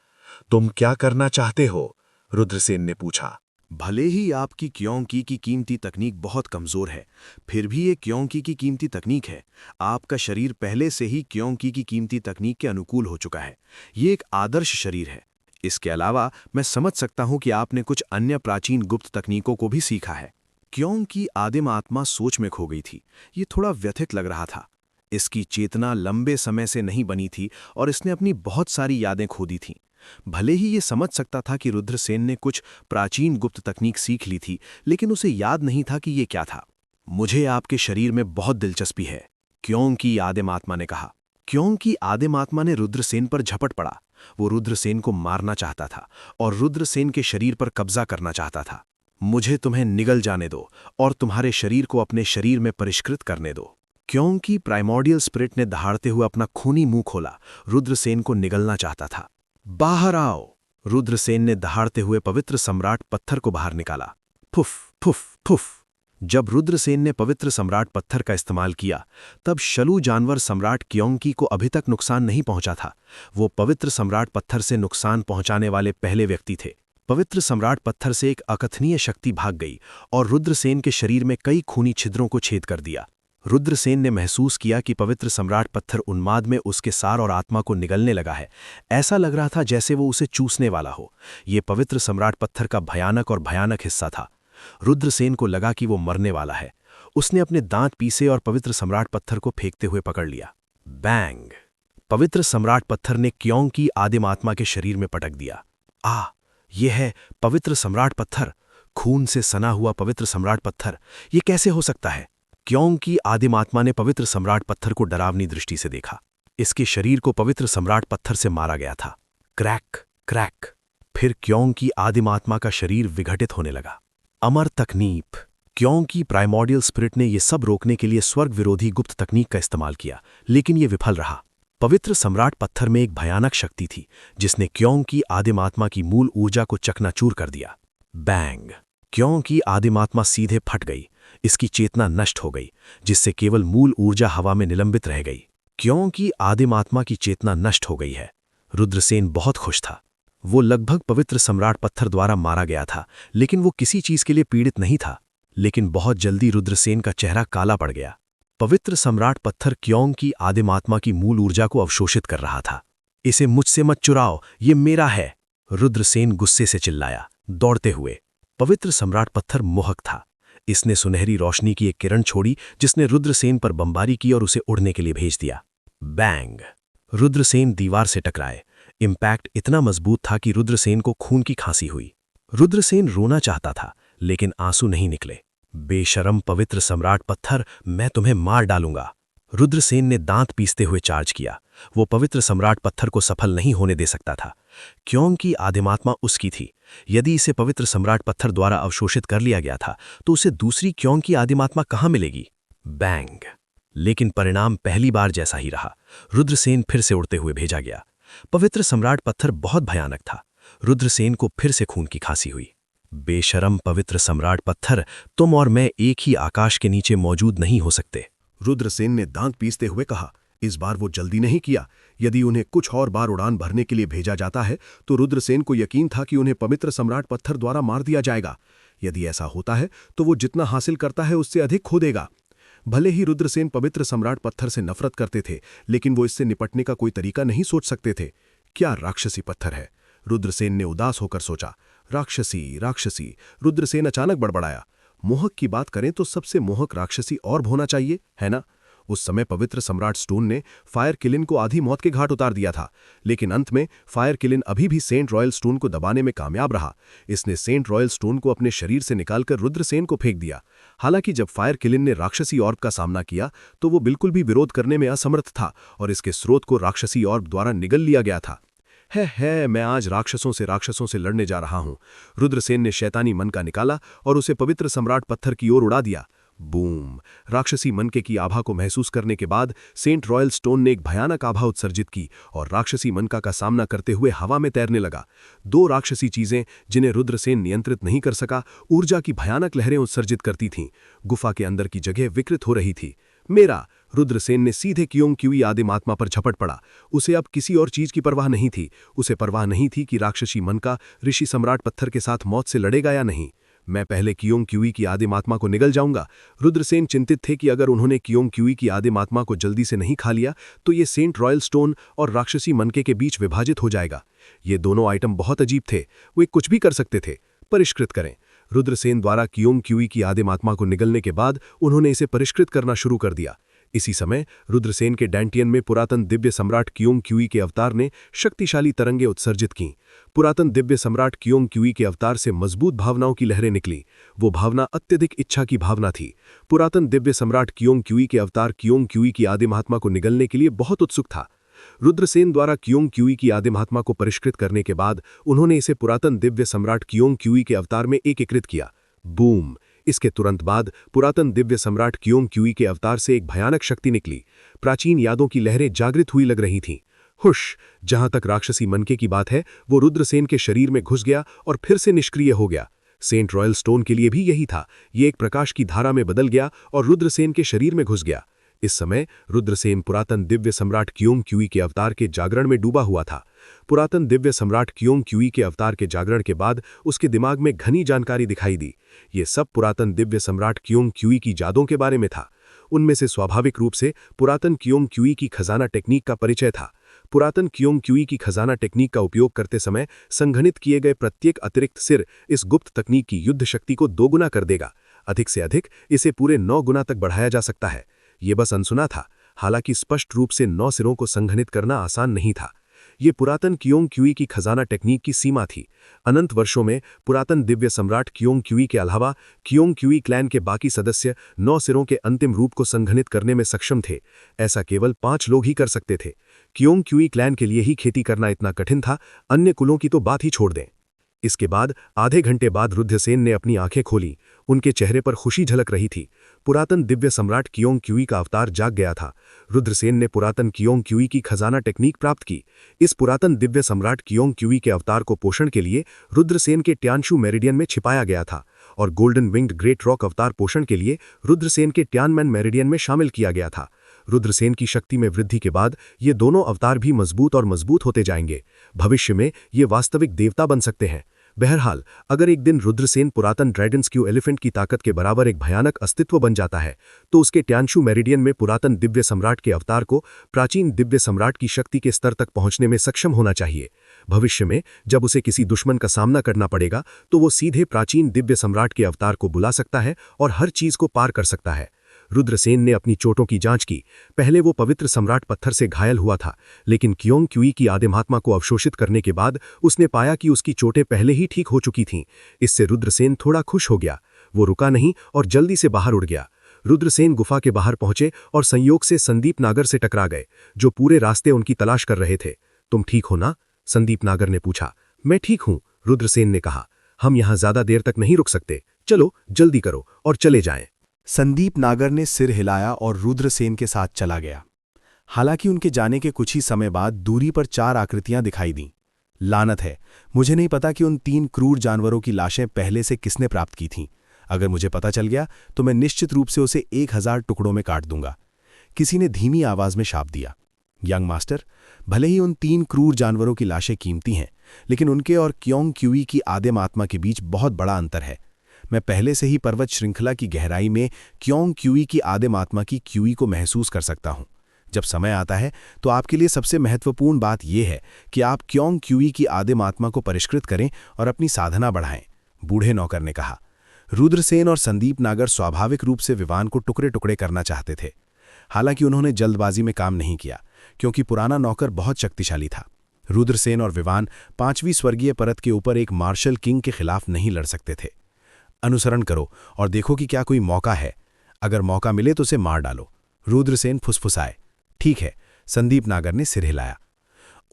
तुम क्या करना चाहते हो? रुद्रसेन ने पूछा। भले ही आपकी क्योंकी की कीमती तकनीक बहुत कमजोर है, फिर भी ये क्योंकी की कीमती तकनीक है। आपका शरीर पहले से ही क्योंकी की कीमती तकनीक के अनुकूल हो चुका है। ये एक आदर्श शरीर है। इसके अलावा मैं समझ सकता हूं कि आपने कुछ अन्य प्राचीन गुप्त तकनीकों को भी सीखा है। क्योंकि आदिम आत्मा सोच में खो गई थी। ये थोड़ा व्यथित लग रहा था। इसकी चेतना लंबे समय से नहीं बनी थी और इसने अपनी बहुत सारी यादें खो दी थीं। भले ही ये समझ सकता था कि रुद्रसेन ने कुछ प्राचीन गुप्त तकनीक सीख ली थी, लेकिन उसे याद नहीं था कि ये क्या था। मुझे आपके शरीर में बहुत दिलचस्पी है, क्योंकि आदिम आत्मा ने कहा। क्योंकि आदिम आत्मा ने रुद्रसेन पर झपट पड़ा। वो रुद्रसेन को मारना चाहता था और रुद्रसेन के शरीर पर कब्जा करना चाहता था। मुझे तुम्हें निगल जाने दो और तुम्हारे शरीर को अपने शरीर में परिष्कृत करने दो। क्योंकि प्राइमोर्डियल स्पिरिट ने दहाड़ते हुए अपना खूनी मुंह खोला, रुद्रसेन को निगलना चाहता था। बाहर आओ! रुद्रसेन ने दहाड़ते हुए पवित्र सम्राट पत्थर को बाहर निकाला। फुफ फुफ फुफ। जब रुद्रसेन ने पवित्र सम्राट पत्थर का इस्तेमाल किया, तब शलू जानवर सम्राट क्योंकी को अभी तक नुकसान नहीं पहुंचा था। वो पवित्र सम्राट पत्थर से नुकसान पहुंचाने वाले पहले व्यक्ति थे। पवित्र सम्राट पत्थर से एक अकथनीय शक्ति भाग गई और रुद्रसेन के शरीर में कई खूनी छिद्रों को छेद कर दिया। रुद्रसेन ने महसूस किया कि पवित्र सम्राट पत्थर उन्माद में उसके सार और आत्मा को निगलने लगा है। ऐसा लग रहा था जैसे वो उसे चूसने वाला हो। ये पवित्र सम्राट पत्थर का भयानक और भयानक हिस्सा था। रुद्रसेन को लगा कि वो मरने वाला है। उसने अपने दांत पीसे और पवित्र सम्राट पत्थर को फेंकते हुए पकड़ लिया। बैंग! पवित्र सम्राट पत्थर ने क्योंकी आदिम आत्मा के शरीर में पटक दिया। यह है पवित्र सम्राट पत्थर, खून से सना हुआ पवित्र सम्राट पत्थर। ये कैसे हो सकता है? क्योंकि आदिम आत्मा ने पवित्र सम्राट पत्थर को डरावनी दृष्टि से देखा। इसके शरीर को पवित्र सम्राट पत्थर से मारा गया था। Crack crack. फिर क्योंकि आदिम आत्मा का शरीर विघटित होने लगा। अमर तकनीक! क्योंकि प्राइमोर्डियल स्पिरिट ने यह सब रोकने के लिए स्वर्ग विरोधी गुप्त तकनीक का इस्तेमाल किया, लेकिन यह विफल रहा। पवित्र सम्राट पत्थर में एक भयानक शक्ति थी जिसने क्योंकि आदिम आत्मा की मूल ऊर्जा को चकनाचूर कर दिया। बैंग! क्योंकि आदिम आत्मा सीधे फट गई। इसकी चेतना नष्ट हो गई, जिससे केवल मूल ऊर्जा हवा में निलंबित रह गई। क्योंकि आदिम आत्मा की चेतना नष्ट हो गई है। रुद्रसेन बहुत खुश था। वो लगभग पवित्र सम्राट पत्थर द्वारा मारा गया था, लेकिन वो किसी चीज के लिए पीड़ित नहीं था। लेकिन बहुत जल्दी रुद्रसेन का चेहरा काला पड़ गया। पवित्र सम्राट पत्थर क्योंकि आदिम आत्मा की मूल ऊर्जा को अवशोषित कर रहा था। इसे मुझसे मत चुराओ, ये मेरा है! रुद्रसेन गुस्से से चिल्लाया, दौड़ते हुए। पवित्र सम्राट पत्थर मोहक था। इसने सुनहरी रोशनी की एक किरण छोड़ी जिसने रुद्रसेन पर बमबारी की और उसे उड़ने के लिए भेज दिया। बैंग! रुद्रसेन दीवार से टकराए। इम्पैक्ट इतना मजबूत था कि रुद्रसेन को खून की खांसी हुई। रुद्रसेन रोना चाहता था, लेकिन आंसू नहीं निकले। बेशरम पवित्र सम्राट पत्थर, मैं तुम्हें मार डालूंगा! रुद्रसेन ने दांत पीसते हुए चार्ज किया। वो पवित्र सम्राट पत्थर को सफल नहीं होने दे सकता था, क्योंकि आदिमात्मा उसकी थी। यदि इसे पवित्र सम्राट पत्थर द्वारा अवशोषित कर लिया गया था, तो उसे दूसरी क्योंकि आदिमात्मा कहाँ मिलेगी? बैंग! लेकिन परिणाम पहली बार जैसा ही रहा। रुद्रसेन फिर से उड़ते हुए भेजा गया। पवित्र सम्राट पत्थर बहुत भयानक था। रुद्रसेन को फिर से खून की खांसी हुई। बेशरम पवित्र सम्राट पत्थर, तुम और मैं एक ही आकाश के नीचे मौजूद नहीं हो सकते। रुद्रसेन ने दांत पीसते हुए कहा। इस बार वो जल्दी नहीं किया। यदि उन्हें कुछ और बार उड़ान भरने के लिए भेजा जाता है तो रुद्रसेन को यकीन था कि उन्हें पवित्र सम्राट पत्थर द्वारा मार दिया जाएगा। यदि ऐसा होता है तो वो जितना हासिल करता है उससे अधिक खो देगा। भले ही रुद्रसेन पवित्र सम्राट पत्थर से नफरत करते थे, लेकिन वो इससे निपटने का कोई तरीका नहीं सोच सकते थे। क्या राक्षसी पत्थर है? रुद्रसेन ने उदास होकर सोचा। राक्षसी, राक्षसी। रुद्रसेन अचानक बड़बड़ाया। मोहक की बात करें तो सबसे मोहक राक्षसी और होना चाहिए, है ना? उस समय पवित्र सम्राट स्टोन ने फायर किलिन को आधी मौत के घाट उतार दिया था, लेकिन अंत में फायर किलिन अभी भी सेंट रॉयल स्टोन को दबाने में कामयाब रहा। इसने सेंट रॉयल स्टोन को अपने शरीर से निकालकर रुद्रसेन को फेंक दिया। हालांकि जब फायर किलिन ने राक्षसी ऑर्ब का सामना किया तो वो बिल्कुल भी विरोध करने में असमर्थ था और इसके स्रोत को राक्षसी ऑर्ब द्वारा निगल लिया गया था। मैं आज राक्षसों से लड़ने जा रहा हूं। रुद्रसेन ने शैतानी मनका निकाला और उसे पवित्र सम्राट पत्थर की ओर उड़ा दिया। बूम! राक्षसी मनके की आभा को महसूस करने के बाद सेंट रॉयल स्टोन ने एक भयानक आभा उत्सर्जित की और राक्षसी मनका का सामना करते हुए हवा में तैरने लगा। दो राक्षसी चीजें जिन्हें रुद्रसेन नियंत्रित नहीं कर सका, ऊर्जा की भयानक लहरें उत्सर्जित करती थीं। गुफा के अंदर की जगह विकृत हो रही थी। मेरा! रुद्रसेन ने सीधे क्योंग क्यूई आदिम आत्मा पर झपट पड़ा। उसे अब किसी और चीज की परवाह नहीं थी। उसे परवाह नहीं थी कि राक्षसी मनका ऋषि सम्राट पत्थर के साथ मौत से लड़ेगा या नहीं। मैं पहले क्योंग क्यूई की आदिम आत्मा को निगल जाऊंगा। रुद्रसेन चिंतित थे कि अगर उन्होंने क्योंग क्यूई की आदिम आत्मा को जल्दी से नहीं खा लिया तो ये सेंट रॉयल स्टोन और राक्षसी मनके के बीच विभाजित हो जाएगा। ये दोनों आइटम बहुत अजीब थे। वे कुछ भी कर सकते थे। परिष्कृत करें। रुद्रसेन द्वारा क्योंग क्यूई की आदिम आत्मा को निगलने के बाद उन्होंने इसे परिष्कृत करना शुरू कर दिया। इसी समय रुद्रसेन के डैंटियन में पुरातन दिव्य सम्राट क्योंग क्यूई के अवतार ने शक्तिशाली तरंगें उत्सर्जित कीं। पुरातन दिव्य सम्राट क्योंग क्यूई के अवतार से मजबूत भावनाओं की लहरें निकली। वो भावना अत्यधिक इच्छा की भावना थी। पुरातन दिव्य सम्राट क्योंग क्यूई के अवतार क्योंग क्यूई की आदिम आत्मा को निगलने के लिए बहुत उत्सुक था। रुद्रसेन द्वारा क्योंग क्यूई की आदिम आत्मा को परिष्कृत करने के बाद उन्होंने इसे पुरातन दिव्य सम्राट क्योंग क्यूई के अवतार में एकीकृत किया। बूम! इसके तुरंत बाद पुरातन दिव्य सम्राट क्योंग क्यूई के अवतार से एक भयानक शक्ति निकली। प्राचीन यादों की लहरें जागृत हुई लग रही थीं। हुश! जहां तक राक्षसी मनके की बात है, वो रुद्रसेन के शरीर में घुस गया और फिर से निष्क्रिय हो गया। सेंट रॉयल स्टोन के लिए भी यही था। ये एक प्रकाश की धारा में बदल गया और रुद्रसेन के शरीर में घुस गया। इस समय रुद्रसेन पुरातन दिव्य सम्राट क्योंग क्यूई के अवतार के जागरण में डूबा हुआ था। पुरातन दिव्य सम्राट क्योंग क्यूई के अवतार के जागरण के बाद उसके दिमाग में घनी जानकारी दिखाई दी। ये सब पुरातन दिव्य सम्राट क्योंग क्यूई की यादों के बारे में था। उनमें से स्वाभाविक रूप से पुरातन क्योंग क्यूई की खजाना टेक्निक का परिचय था। पुरातन क्योंग क्यूई की खजाना टेक्निक का उपयोग करते समय संघनित किए गए प्रत्येक अतिरिक्त सिर इस गुप्त तकनीक की युद्ध शक्ति को 2 गुना कर देगा। अधिक से अधिक इसे पूरे 9 गुना तक बढ़ाया जा सकता है। ये बस अनसुना था। हालांकि स्पष्ट रूप से 9 सिरों को संघनित करना आसान नहीं था। ये पुरातन क्योंग क्यूई की खजाना टेक्निक की सीमा थी। अनंत वर्षों में पुरातन दिव्य सम्राट क्योंग क्यूई के अलावा क्योंग क्यूई क्लैन के बाकी सदस्य 9 सिरों के अंतिम रूप को संघनित करने में सक्षम थे। ऐसा केवल 5 लोग ही कर सकते थे। क्योंग क्यूई क्लैन के लिए ही खेती करना इतना कठिन था, अन्य कुलों की तो बात ही छोड़ दें। इसके बाद आधे घंटे बाद रुद्रसेन ने अपनी आंखें खोली। उनके चेहरे पर खुशी झलक रही थी। पुरातन दिव्य सम्राट क्योंग क्यूई का अवतार जाग गया था। रुद्रसेन ने पुरातन क्योंग क्यूई की खजाना टेक्निक प्राप्त की। इस पुरातन दिव्य सम्राट क्योंग क्यूई के अवतार को पोषण के लिए रुद्रसेन के ट्यानशु मेरिडियन में छिपाया गया था और गोल्डन विंग्ड ग्रेट रॉक अवतार पोषण के लिए रुद्रसेन के ट्यानमैन मेरिडियन में शामिल किया गया था। रुद्रसेन की शक्ति में वृद्धि के बाद ये दोनों अवतार भी मजबूत और मजबूत होते जाएंगे। भविष्य में ये वास्तविक देवता बन सकते हैं। बहरहाल, अगर एक दिन रुद्रसेन पुरातन ड्रैगन स्क्यू एलिफेंट की ताकत के बराबर एक भयानक अस्तित्व बन जाता है, तो उसके ट्यानशु मेरिडियन में पुरातन दिव्य सम्राट के अवतार को प्राचीन दिव्य सम्राट की शक्ति के स्तर तक पहुंचने में सक्षम होना चाहिए। भविष्य में जब उसे किसी दुश्मन का सामना करना पड़ेगा तो वो सीधे प्राचीन दिव्य सम्राट के अवतार को बुला सकता है और हर चीज को पार कर सकता है। रुद्रसेन ने अपनी चोटों की जांच की। पहले वो पवित्र सम्राट पत्थर से घायल हुआ था, लेकिन क्योंग क्यूई की आदिमात्मा को अवशोषित करने के बाद उसने पाया कि उसकी चोटें पहले ही ठीक हो चुकी थीं। इससे रुद्रसेन थोड़ा खुश हो गया। वो रुका नहीं और जल्दी से बाहर उड़ गया। रुद्रसेन गुफा के बाहर पहुंचे और संयोग से संदीप नागर से टकरा गए, जो पूरे रास्ते उनकी तलाश कर रहे थे। तुम ठीक हो ना? संदीप नागर ने पूछा। मैं ठीक हूं, रुद्रसेन ने कहा। हम यहां ज्यादा देर तक नहीं रुक सकते। चलो जल्दी करो और चले जाएं। संदीप नागर ने सिर हिलाया और रुद्रसेन के साथ चला गया। हालांकि उनके जाने के कुछ ही समय बाद दूरी पर 4 आकृतियां दिखाई दीं। लानत है, मुझे नहीं पता कि उन 3 क्रूर जानवरों की लाशें पहले से किसने प्राप्त की थीं। अगर मुझे पता चल गया तो मैं निश्चित रूप से उसे 1000 टुकड़ों में काट दूंगा। किसी ने धीमी आवाज में शाप दिया। यंग मास्टर, भले ही उन 3 क्रूर जानवरों की लाशें कीमती हैं, लेकिन उनके और क्योंग क्यूई की आदिम आत्मा के बीच बहुत बड़ा अंतर है। मैं पहले से ही पर्वत श्रृंखला की गहराई में क्योंग क्यूई की आदिम आत्मा की क्यूई को महसूस कर सकता हूं। जब समय आता है तो आपके लिए सबसे महत्वपूर्ण बात यह है कि आप क्योंग क्यूई की आदिम आत्मा को परिष्कृत करें और अपनी साधना बढ़ाएं, बूढ़े नौकर ने कहा। रुद्रसेन और संदीप नागर स्वाभाविक रूप से विवान को टुकड़े टुकड़े करना चाहते थे। हालांकि उन्होंने जल्दबाजी में काम नहीं किया, क्योंकि पुराना नौकर बहुत शक्तिशाली था। रुद्रसेन और विवान 5वीं स्वर्गीय परत के ऊपर एक मार्शल किंग के खिलाफ नहीं लड़ सकते थे। अनुसरण करो और देखो कि क्या कोई मौका है। अगर मौका मिले तो उसे मार डालो, रुद्रसेन फुसफुसाए। ठीक है, संदीप नागर ने सिर हिलाया।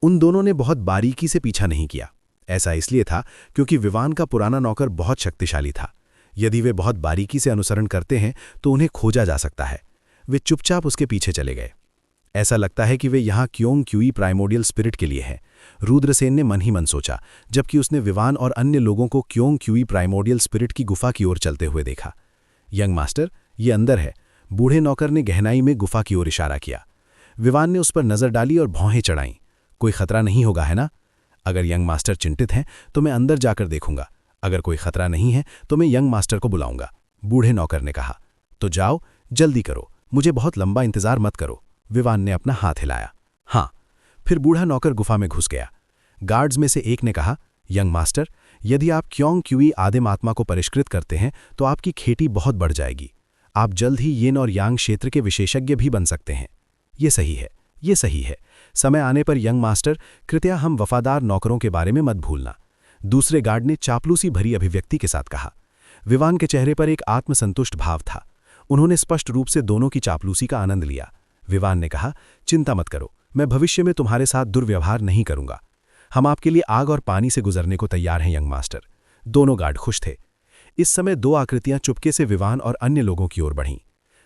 उन दोनों ने बहुत बारीकी से पीछा नहीं किया। ऐसा इसलिए था क्योंकि विवान का पुराना नौकर बहुत शक्तिशाली था। यदि वे बहुत बारीकी से अनुसरण करते हैं तो उन्हें खोजा जा सकता है। वे चुपचाप उसके पीछे चले गए। ऐसा लगता है कि वे यहाँ क्योंग क्यूई प्राइमोडियल स्पिरिट के लिए हैं, रुद्रसेन ने मन ही मन सोचा, जबकि उसने विवान और अन्य लोगों को क्योंग क्यूई प्राइमोडियल स्पिरिट की गुफा की ओर चलते हुए देखा। यंग मास्टर, ये अंदर है, बूढ़े नौकर ने गहराई में गुफा की ओर इशारा किया। विवान ने उस पर नजर डाली और भौहें चढ़ाईं। कोई खतरा नहीं होगा, है ना? अगर यंग मास्टर चिंतित हैं तो मैं अंदर जाकर देखूंगा। अगर कोई खतरा नहीं है तो मैं यंग मास्टर को बुलाऊंगा, बूढ़े नौकर ने कहा। तो जाओ, जल्दी करो, मुझे बहुत लंबा इंतजार मत करो, विवान ने अपना हाथ हिलाया। हाँ। फिर बूढ़ा नौकर गुफा में घुस गया। गार्ड्स में से एक ने कहा, यंग मास्टर, यदि आप क्योंग क्यूई आदिम आत्मा को परिष्कृत करते हैं तो आपकी खेती बहुत बढ़ जाएगी। आप जल्द ही येन और यांग क्षेत्र के विशेषज्ञ भी बन सकते हैं। ये सही है, ये सही है। समय आने पर यंग मास्टर, कृपया हम वफादार नौकरों के बारे में मत भूलना, दूसरे गार्ड ने चापलूसी भरी अभिव्यक्ति के साथ कहा। विवान के चेहरे पर एक आत्मसंतुष्ट भाव था। उन्होंने स्पष्ट रूप से दोनों की चापलूसी का आनंद लिया। विवान ने कहा, चिंता मत करो, मैं भविष्य में तुम्हारे साथ दुर्व्यवहार नहीं करूंगा। हम आपके लिए आग और पानी से गुजरने को तैयार हैं यंग मास्टर। दोनों गार्ड खुश थे। इस समय दो आकृतियां चुपके से विवान और अन्य लोगों की ओर बढ़ीं।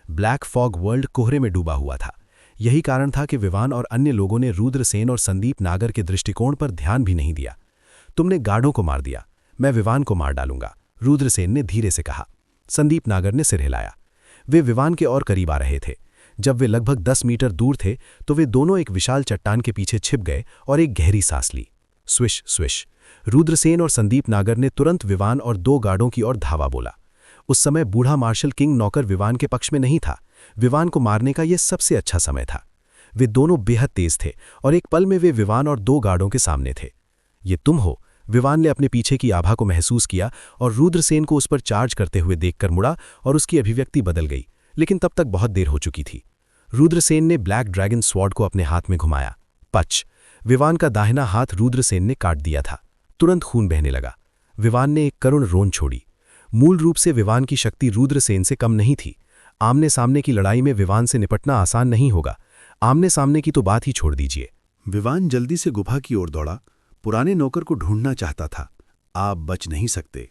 ब्लैक फॉग वर्ल्ड कोहरे में डूबा हुआ था। यही कारण था कि विवान और अन्य लोगों ने रुद्रसेन और संदीप नागर के दृष्टिकोण पर ध्यान भी नहीं दिया। तुमने गार्डों को मार दिया, मैं विवान को मार डालूंगा, रुद्रसेन ने धीरे से कहा। संदीप नागर ने सिर हिलाया। वे विवान के और करीब आ रहे थे। जब वे लगभग 10 मीटर दूर थे तो वे दोनों एक विशाल चट्टान के पीछे छिप गए और एक गहरी सांस ली। Swish swish. रुद्रसेन और संदीप नागर ने तुरंत विवान और 2 गार्डों की ओर धावा बोला। उस समय बूढ़ा मार्शल किंग नौकर विवान के पक्ष में नहीं था। विवान को मारने का यह सबसे अच्छा समय था। वे दोनों बेहद तेज थे और एक पल में वे विवान और 2 गार्डों के सामने थे। ये तुम हो? विवान ने अपने पीछे की आभा को महसूस किया और रुद्रसेन को उस पर चार्ज करते हुए देखकर मुड़ा और उसकी अभिव्यक्ति बदल गई, लेकिन तब तक बहुत देर हो चुकी थी। रुद्रसेन ने ब्लैक ड्रैगन स्वॉर्ड को अपने हाथ में घुमाया। पच! विवान का दाहिना हाथ रुद्रसेन ने काट दिया था। तुरंत खून बहने लगा। विवान ने एक करुण रोन छोड़ी। मूल रूप से विवान की शक्ति रुद्रसेन से कम नहीं थी। आमने सामने की लड़ाई में विवान से निपटना आसान नहीं होगा। आमने सामने की तो बात ही छोड़ दीजिए। विवान जल्दी से गुफा की ओर दौड़ा। पुराने नौकर को ढूंढना चाहता था। आप बच नहीं सकते।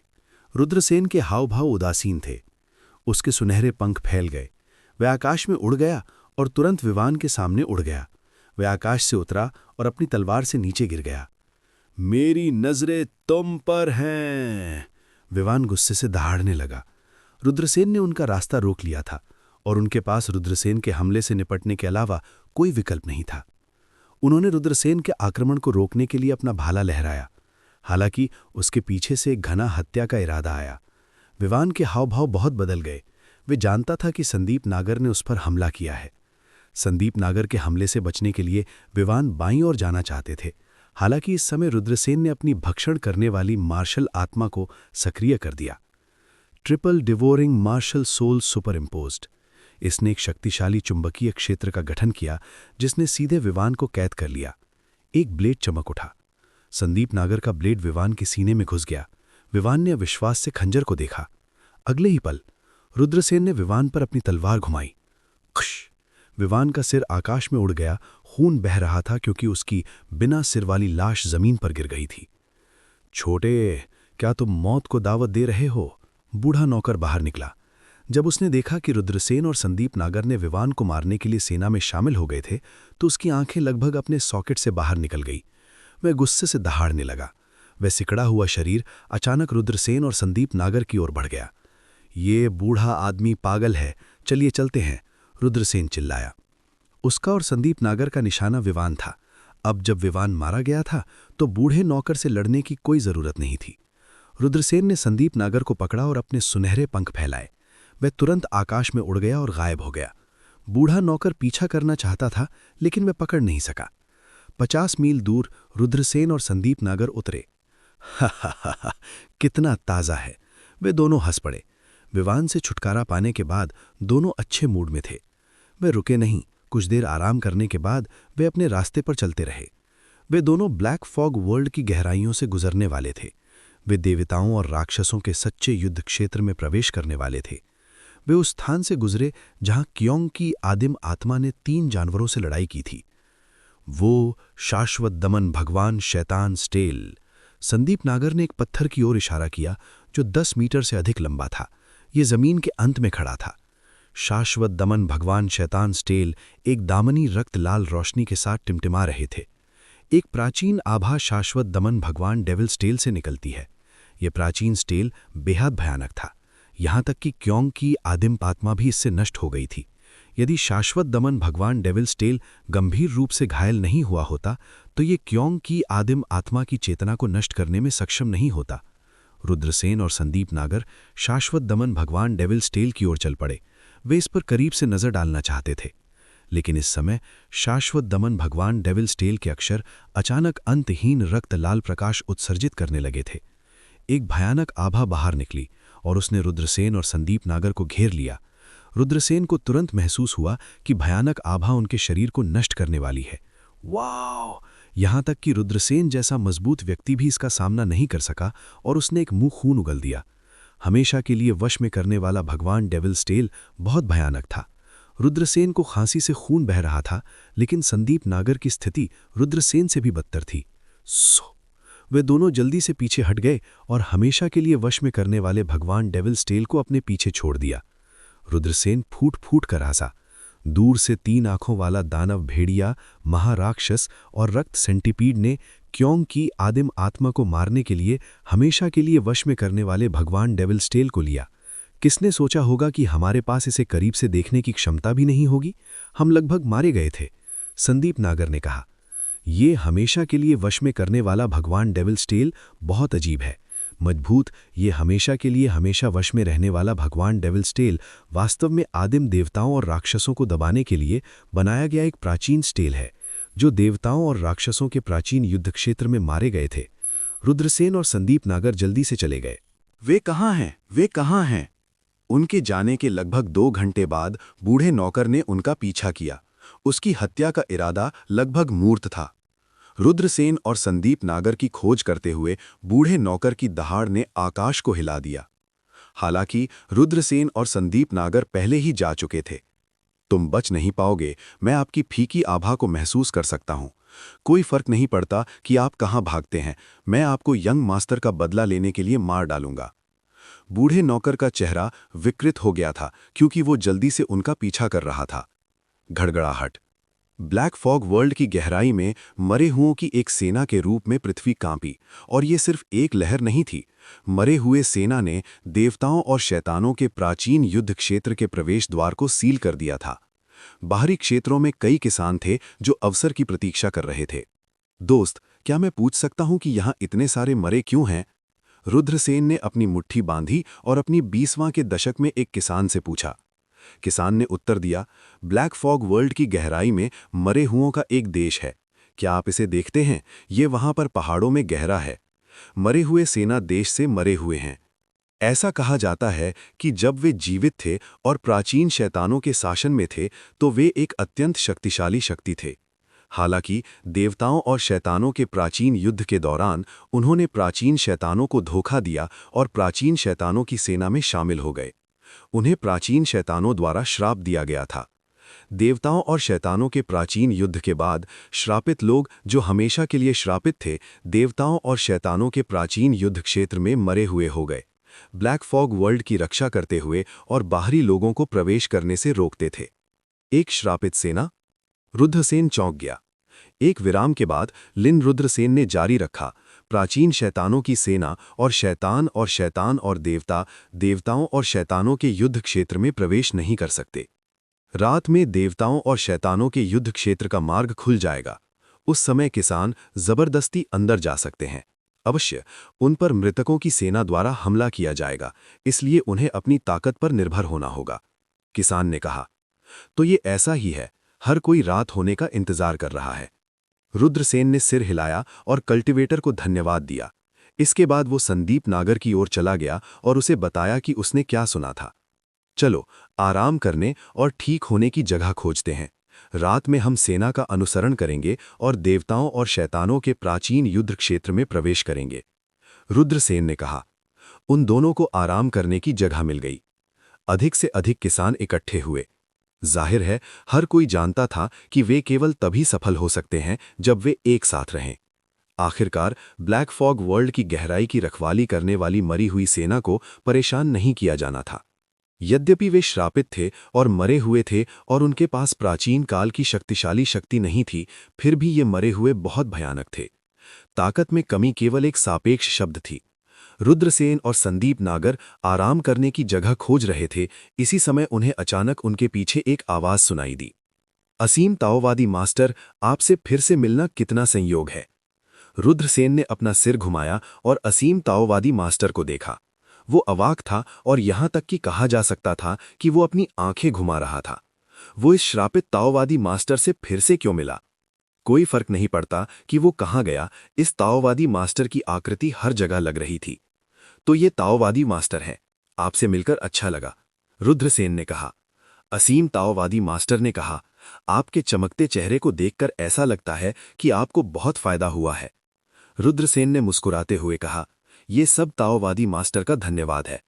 रुद्रसेन के हाव भाव उदासीन थे। उसके सुनहरे पंख फैल गए। वह आकाश में उड़ गया और तुरंत विवान के सामने उड़ गया। वह आकाश से उतरा और अपनी तलवार से नीचे गिर गया। मेरी नजरें तुम पर हैं। विवान गुस्से से दहाड़ने लगा। रुद्रसेन ने उनका रास्ता रोक लिया था और उनके पास रुद्रसेन के हमले से निपटने के अलावा कोई विकल्प नहीं था। उन्होंने रुद्रसेन के आक्रमण को रोकने के लिए अपना भाला लहराया। हालांकि उसके पीछे से एक घना हत्या का इरादा आया। विवान के हाव भाव बहुत बदल गए। वे जानता था कि संदीप नागर ने उस पर हमला किया है। संदीप नागर के हमले से बचने के लिए विवान बाईं ओर जाना चाहते थे। हालांकि इस समय रुद्रसेन ने अपनी भक्षण करने वाली मार्शल आत्मा को सक्रिय कर दिया। Triple devouring martial soul superimposed. इसने एक शक्तिशाली चुंबकीय क्षेत्र का गठन किया जिसने सीधे विवान को कैद कर लिया। एक ब्लेड चमक उठा। संदीप नागर का ब्लेड विवान के सीने में घुस गया। विवान ने अविश्वास से खंजर को देखा। अगले ही पल रुद्रसेन ने विवान पर अपनी तलवार घुमाई। खुश! विवान का सिर आकाश में उड़ गया। खून बह रहा था क्योंकि उसकी बिना सिर वाली लाश जमीन पर गिर गई थी। छोटे, क्या तुम मौत को दावत दे रहे हो? बूढ़ा नौकर बाहर निकला। जब उसने देखा कि रुद्रसेन और संदीप नागर ने विवान को मारने के लिए सेना में शामिल हो गए थे तो उसकी आंखें लगभग अपने सॉकेट से बाहर निकल गई। वह गुस्से से दहाड़ने लगा। वह सिकड़ा हुआ शरीर अचानक रुद्रसेन और संदीप नागर की ओर बढ़ गया। ये बूढ़ा आदमी पागल है, चलिए चलते हैं, रुद्रसेन चिल्लाया। उसका और संदीप नागर का निशाना विवान था। अब जब विवान मारा गया था तो बूढ़े नौकर से लड़ने की कोई जरूरत नहीं थी। रुद्रसेन ने संदीप नागर को पकड़ा और अपने सुनहरे पंख फैलाए। वह तुरंत आकाश में उड़ गया और गायब हो गया। बूढ़ा नौकर पीछा करना चाहता था, लेकिन वह पकड़ नहीं सका। 50 मील दूर रुद्रसेन और संदीप नागर उतरे। हा हा हा हा, कितना ताज़ा है। वे दोनों हंस पड़े। विमान से छुटकारा पाने के बाद दोनों अच्छे मूड में थे। वे रुके नहीं। कुछ देर आराम करने के बाद वे अपने रास्ते पर चलते रहे। वे दोनों ब्लैक फॉग वर्ल्ड की गहराइयों से गुजरने वाले थे। वे देवताओं और राक्षसों के सच्चे युद्ध क्षेत्र में प्रवेश करने वाले थे। वे उस स्थान से गुजरे जहां क्योंग की आदिम आत्मा ने 3 जानवरों से लड़ाई की थी। वो शाश्वत दमन भगवान शैतान स्टेल। संदीप नागर ने एक पत्थर की ओर इशारा किया जो 10 मीटर से अधिक लंबा था। ये जमीन के अंत में खड़ा था। शाश्वत दमन भगवान शैतान स्टेल एक दामनी रक्त लाल रोशनी के साथ टिमटिमा रहे थे। एक प्राचीन आभा शाश्वत दमन भगवान डेविल स्टेल से निकलती है। यह प्राचीन स्टेल बेहद भयानक था, यहाँ तक कि क्योंग की आदिम आत्मा भी इससे नष्ट हो गई थी। यदि शाश्वत दमन भगवान डेविल स्टेल गंभीर रूप से घायल नहीं हुआ होता तो ये क्योंग की आदिम आत्मा की चेतना को नष्ट करने में सक्षम नहीं होता। रुद्रसेन और संदीप नागर शाश्वत दमन भगवान डेविल स्टेल की ओर चल पड़े। वे इस पर करीब से नजर डालना चाहते थे, लेकिन इस समय शाश्वत दमन भगवान डेविल स्टेल के अक्षर अचानक अंतहीन रक्त लाल प्रकाश उत्सर्जित करने लगे थे। एक भयानक आभा बाहर निकली और उसने रुद्रसेन और संदीप नागर को घेर लिया। रुद्रसेन को तुरंत महसूस हुआ कि भयानक आभा उनके शरीर को नष्ट करने वाली है। वाह! यहाँ तक कि रुद्रसेन जैसा मजबूत व्यक्ति भी इसका सामना नहीं कर सका और उसने एक मुंह खून उगल दिया। हमेशा के लिए वश में करने वाला भगवान डेविल स्टेल बहुत भयानक था। रुद्रसेन को खांसी से खून बह रहा था, लेकिन संदीप नागर की स्थिति रुद्रसेन से भी बदतर थी। वे दोनों जल्दी से पीछे हट गए और हमेशा के लिए वश में करने वाले भगवान डेविल स्टेल को अपने पीछे छोड़ दिया। रुद्रसेन फूट फूट कर हंसा। दूर से 3 आंखों वाला दानव भेड़िया, महाराक्षस और रक्त सेंटीपीड ने क्योंग की आदिम आत्मा को मारने के लिए हमेशा के लिए वश में करने वाले भगवान डेविल स्टेल को लिया। किसने सोचा होगा कि हमारे पास इसे करीब से देखने की क्षमता भी नहीं होगी? हम लगभग मारे गए थे। संदीप नागर ने कहा, ये हमेशा के लिए वश में करने वाला भगवान डेविल स्टेल बहुत अजीब है। मजबूत, ये हमेशा के लिए हमेशा वश में रहने वाला भगवान डेविल स्टेल वास्तव में आदिम देवताओं और राक्षसों को दबाने के लिए बनाया गया एक प्राचीन स्टेल है, जो देवताओं और राक्षसों के प्राचीन युद्ध क्षेत्र में मारे गए थे। रुद्रसेन और संदीप नागर जल्दी से चले गए। वे कहाँ हैं? वे कहाँ हैं? उनके जाने के लगभग 2 घंटे बाद बूढ़े नौकर ने उनका पीछा किया। उसकी हत्या का इरादा लगभग मूर्त था। रुद्रसेन और संदीप नागर की खोज करते हुए बूढ़े नौकर की दहाड़ ने आकाश को हिला दिया। हालांकि रुद्रसेन और संदीप नागर पहले ही जा चुके थे। तुम बच नहीं पाओगे, मैं आपकी फीकी आभा को महसूस कर सकता हूं। कोई फर्क नहीं पड़ता कि आप कहां भागते हैं, मैं आपको यंग मास्टर का बदला लेने के लिए मार डालूंगा। बूढ़े नौकर का चेहरा विकृत हो गया था क्योंकि वो जल्दी से उनका पीछा कर रहा था। घड़घड़ाहट। ब्लैक फॉग वर्ल्ड की गहराई में मरे हुओं की एक सेना के रूप में पृथ्वी कांपी, और ये सिर्फ एक लहर नहीं थी। मरे हुए सेना ने देवताओं और शैतानों के प्राचीन युद्ध क्षेत्र के प्रवेश द्वार को सील कर दिया था। बाहरी क्षेत्रों में कई किसान थे जो अवसर की प्रतीक्षा कर रहे थे। दोस्त, क्या मैं पूछ सकता हूं कि यहाँ इतने सारे मरे क्यों हैं? रुद्रसेन ने अपनी मुट्ठी बांधी और अपनी 20वां के दशक में एक किसान से पूछा। किसान ने उत्तर दिया, ब्लैक फॉग वर्ल्ड की गहराई में मरे हुओं का एक देश है। क्या आप इसे देखते हैं? ये वहां पर पहाड़ों में गहरा है। मरे हुए सेना देश से मरे हुए हैं। ऐसा कहा जाता है कि जब वे जीवित थे और प्राचीन शैतानों के शासन में थे तो वे एक अत्यंत शक्तिशाली शक्ति थे। हालांकि देवताओं और शैतानों के प्राचीन युद्ध के दौरान उन्होंने प्राचीन शैतानों को धोखा दिया और प्राचीन शैतानों की सेना में शामिल हो गए। उन्हें प्राचीन शैतानों द्वारा श्राप दिया गया था। देवताओं और शैतानों के प्राचीन युद्ध के बाद श्रापित लोग, जो हमेशा के लिए श्रापित थे, देवताओं और शैतानों के प्राचीन युद्ध क्षेत्र में मरे हुए हो गए। ब्लैक फॉग वर्ल्ड की रक्षा करते हुए और बाहरी लोगों को प्रवेश करने से रोकते थे। एक श्रापित सेना? रुद्रसेन चौंक गया। एक विराम के बाद लिन रुद्रसेन ने जारी रखा, प्राचीन शैतानों की सेना और शैतान और देवता देवताओं और शैतानों के युद्ध क्षेत्र में प्रवेश नहीं कर सकते। रात में देवताओं और शैतानों के युद्ध क्षेत्र का मार्ग खुल जाएगा। उस समय किसान जबरदस्ती अंदर जा सकते हैं। अवश्य, उन पर मृतकों की सेना द्वारा हमला किया जाएगा, इसलिए उन्हें अपनी ताकत पर निर्भर होना होगा। किसान ने कहा, तो ये ऐसा ही है, हर कोई रात होने का इंतजार कर रहा है। रुद्रसेन ने सिर हिलाया और कल्टीवेटर को धन्यवाद दिया। इसके बाद वो संदीप नागर की ओर चला गया और उसे बताया कि उसने क्या सुना था। चलो, आराम करने और ठीक होने की जगह खोजते हैं। रात में हम सेना का अनुसरण करेंगे और देवताओं और शैतानों के प्राचीन युद्ध क्षेत्र में प्रवेश करेंगे। रुद्रसेन ने कहा। उन दोनों को आराम करने की जगह मिल गई। अधिक से अधिक किसान इकट्ठे हुए। जाहिर है, हर कोई जानता था कि वे केवल तभी सफल हो सकते हैं जब वे एक साथ रहें। आखिरकार ब्लैक फॉग वर्ल्ड की गहराई की रखवाली करने वाली मरी हुई सेना को परेशान नहीं किया जाना था। यद्यपि वे श्रापित थे और मरे हुए थे और उनके पास प्राचीन काल की शक्तिशाली शक्ति नहीं थी, फिर भी ये मरे हुए बहुत भयानक थे। ताकत में कमी केवल एक सापेक्ष शब्द थी। रुद्रसेन और संदीप नागर आराम करने की जगह खोज रहे थे। इसी समय उन्हें अचानक उनके पीछे एक आवाज सुनाई दी। असीम ताओवादी मास्टर, आपसे फिर से मिलना कितना संयोग है। रुद्रसेन ने अपना सिर घुमाया और असीम ताओवादी मास्टर को देखा। वो अवाक था और यहां तक कि कहा जा सकता था कि वो अपनी आंखें घुमा रहा था। वो इस श्रापित ताओवादी मास्टर से फिर से क्यों मिला? कोई फर्क नहीं पड़ता कि वो कहां गया, इस ताओवादी मास्टर की आकृति हर जगह लग रही थी। तो ये ताओवादी मास्टर है, आपसे मिलकर अच्छा लगा, रुद्रसेन ने कहा। असीम ताओवादी मास्टर ने कहा, आपके चमकते चेहरे को देखकर ऐसा लगता है कि आपको बहुत फायदा हुआ है। रुद्रसेन ने मुस्कुराते हुए कहा, ये सब ताओवादी मास्टर का धन्यवाद है।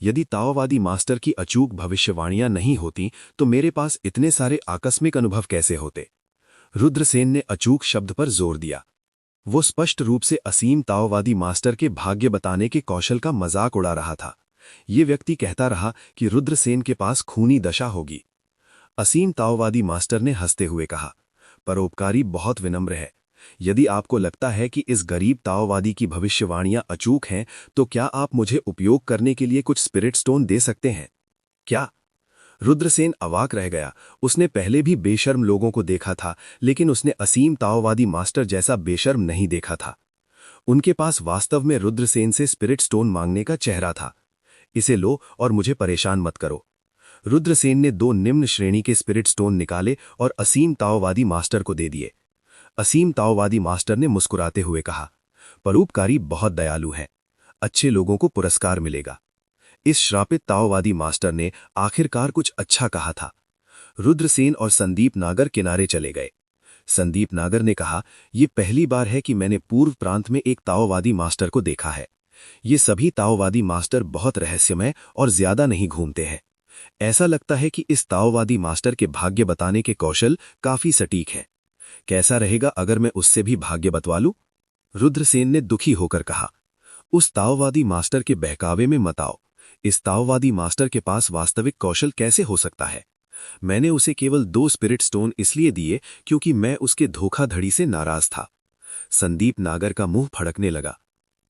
यदि ताओवादी मास्टर की अचूक भविष्यवाणियां नहीं होती तो मेरे पास इतने सारे आकस्मिक अनुभव कैसे होते? रुद्रसेन ने अचूक शब्द पर जोर दिया। वो स्पष्ट रूप से असीम ताओवादी मास्टर के भाग्य बताने के कौशल का मजाक उड़ा रहा था। ये व्यक्ति कहता रहा कि रुद्रसेन के पास खूनी दशा होगी। असीम ताओवादी मास्टर ने हंसते हुए कहा, परोपकारी बहुत विनम्र है। यदि आपको लगता है कि इस गरीब ताओवादी की भविष्यवाणियां अचूक हैं, तो क्या आप मुझे उपयोग करने के लिए कुछ स्पिरिट स्टोन दे सकते हैं? क्या? रुद्रसेन अवाक रह गया। उसने पहले भी बेशर्म लोगों को देखा था, लेकिन उसने असीम ताओवादी मास्टर जैसा बेशर्म नहीं देखा था। उनके पास वास्तव में रुद्रसेन से स्पिरिट स्टोन मांगने का चेहरा था। इसे लो और मुझे परेशान मत करो। रुद्रसेन ने 2 निम्न श्रेणी के स्पिरिट स्टोन निकाले और असीम ताओवादी मास्टर को दे दिए। असीम ताओवादी मास्टर ने मुस्कुराते हुए कहा, परोपकारी बहुत दयालु है, अच्छे लोगों को पुरस्कार मिलेगा। इस श्रापित ताओवादी मास्टर ने आखिरकार कुछ अच्छा कहा था। रुद्रसेन और संदीप नागर किनारे चले गए। संदीप नागर ने कहा, यह पहली बार है कि मैंने पूर्व प्रांत में एक ताओवादी मास्टर को देखा है। ये सभी ताओवादी मास्टर बहुत रहस्यमय और ज्यादा नहीं घूमते हैं। ऐसा लगता है कि इस ताओवादी मास्टर के भाग्य बताने के कौशल काफी सटीक है। कैसा रहेगा अगर मैं उससे भी भाग्य बतवा लूं? रुद्रसेन ने दुखी होकर कहा, उस ताओवादी मास्टर के बहकावे में मत आओ। इस ताओवादी मास्टर के पास वास्तविक कौशल कैसे हो सकता है? मैंने उसे केवल 2 स्पिरिट स्टोन इसलिए दिए क्योंकि मैं उसके धोखाधड़ी से नाराज था। संदीप नागर का मुंह फड़कने लगा।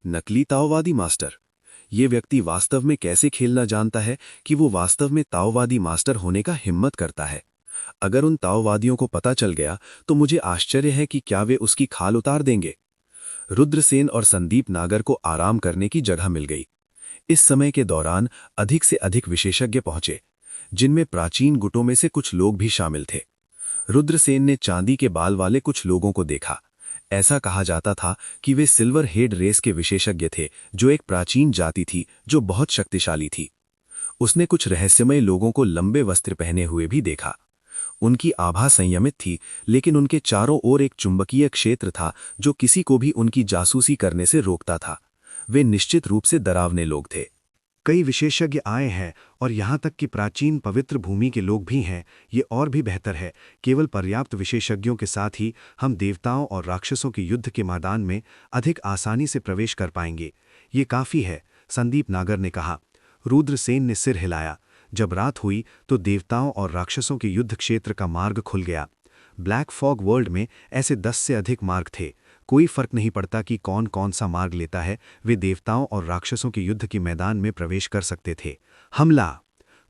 नकली ताओवादी मास्टर? ये व्यक्ति वास्तव में कैसे खेलना जानता है कि वो वास्तव में ताओवादी मास्टर होने का हिम्मत करता है? अगर उन ताओवादियों को पता चल गया तो मुझे आश्चर्य है कि क्या वे उसकी खाल उतार देंगे। रुद्रसेन और संदीप नागर को आराम करने की जगह मिल गई। इस समय के दौरान अधिक से अधिक विशेषज्ञ पहुंचे, जिनमें प्राचीन गुटों में से कुछ लोग भी शामिल थे। रुद्रसेन ने चांदी के बाल वाले कुछ लोगों को देखा। ऐसा कहा जाता था कि वे सिल्वर हेड रेस के विशेषज्ञ थे, जो एक प्राचीन जाति थी जो बहुत शक्तिशाली थी। उसने कुछ रहस्यमय लोगों को लंबे वस्त्र पहने हुए भी देखा। उनकी आभा संयमित थी, लेकिन उनके चारों ओर एक चुंबकीय क्षेत्र था जो किसी को भी उनकी जासूसी करने से रोकता था। वे निश्चित रूप से डरावने लोग थे। कई विशेषज्ञ आए हैं और यहाँ तक कि प्राचीन पवित्र भूमि के लोग भी हैं। ये और भी बेहतर है, केवल पर्याप्त विशेषज्ञों के साथ ही हम देवताओं और राक्षसों के युद्ध के मैदान में अधिक आसानी से प्रवेश कर पाएंगे। ये काफ़ी है, संदीप नागर ने कहा। रुद्रसेन ने सिर हिलाया। जब रात हुई तो देवताओं और राक्षसों के युद्ध क्षेत्र का मार्ग खुल गया। ब्लैक फॉग वर्ल्ड में ऐसे 10 से अधिक मार्ग थे। कोई फर्क नहीं पड़ता कि कौन कौन सा मार्ग लेता है, वे देवताओं और राक्षसों के युद्ध के मैदान में प्रवेश कर सकते थे। हमला!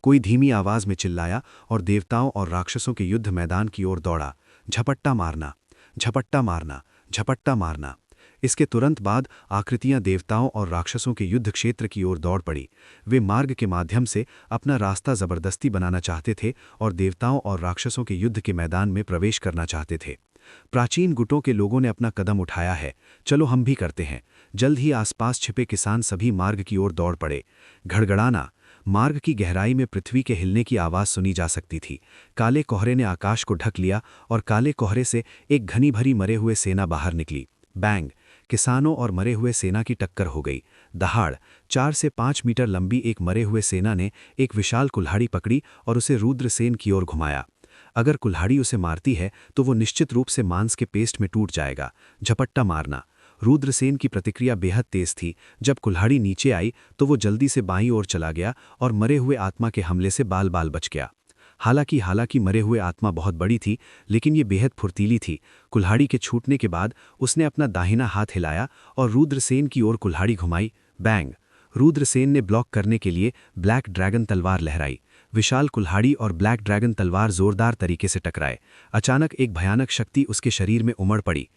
कोई धीमी आवाज में चिल्लाया और देवताओं और राक्षसों के युद्ध मैदान की ओर दौड़ा। झपट्टा मारना, झपट्टा मारना, झपट्टा मारना। इसके तुरंत बाद आकृतियां देवताओं और राक्षसों के युद्ध क्षेत्र की ओर दौड़ पड़ी। वे मार्ग के माध्यम से अपना रास्ता जबरदस्ती बनाना चाहते थे और देवताओं और राक्षसों के युद्ध के मैदान में प्रवेश करना चाहते थे। प्राचीन गुटों के लोगों ने अपना कदम उठाया है, चलो हम भी करते हैं। जल्द ही आसपास छिपे किसान सभी मार्ग की ओर दौड़ पड़े। घड़घड़ाना, मार्ग की गहराई में पृथ्वी के हिलने की आवाज़ सुनी जा सकती थी। काले कोहरे ने आकाश को ढक लिया और काले कोहरे से एक घनी भरी मरे हुए सेना बाहर निकली। बैंग, किसानों और मरे हुए सेना की टक्कर हो गई। दहाड़, 4 से 5 मीटर लंबी एक मरे हुए सेना ने एक विशाल कुल्हाड़ी पकड़ी और उसे रुद्रसेन की ओर घुमाया। अगर कुल्हाड़ी उसे मारती है तो वो निश्चित रूप से मांस के पेस्ट में टूट जाएगा। झपट्टा मारना, रुद्रसेन की प्रतिक्रिया बेहद तेज थी। जब कुल्हाड़ी नीचे आई तो वो जल्दी से बाईं ओर चला गया और मरे हुए आत्मा के हमले से बाल बाल बच गया। हालांकि मरे हुए आत्मा बहुत बड़ी थी, लेकिन ये बेहद फुर्तीली थी। कुल्हाड़ी के छूटने के बाद उसने अपना दाहिना हाथ हिलाया और रुद्रसेन की ओर कुल्हाड़ी घुमाई। बैंग, रुद्रसेन ने ब्लॉक करने के लिए ब्लैक ड्रैगन तलवार लहराई। विशाल कुल्हाड़ी और ब्लैक ड्रैगन तलवार जोरदार तरीके से टकराए। अचानक एक भयानक शक्ति उसके शरीर में उमड़ पड़ी।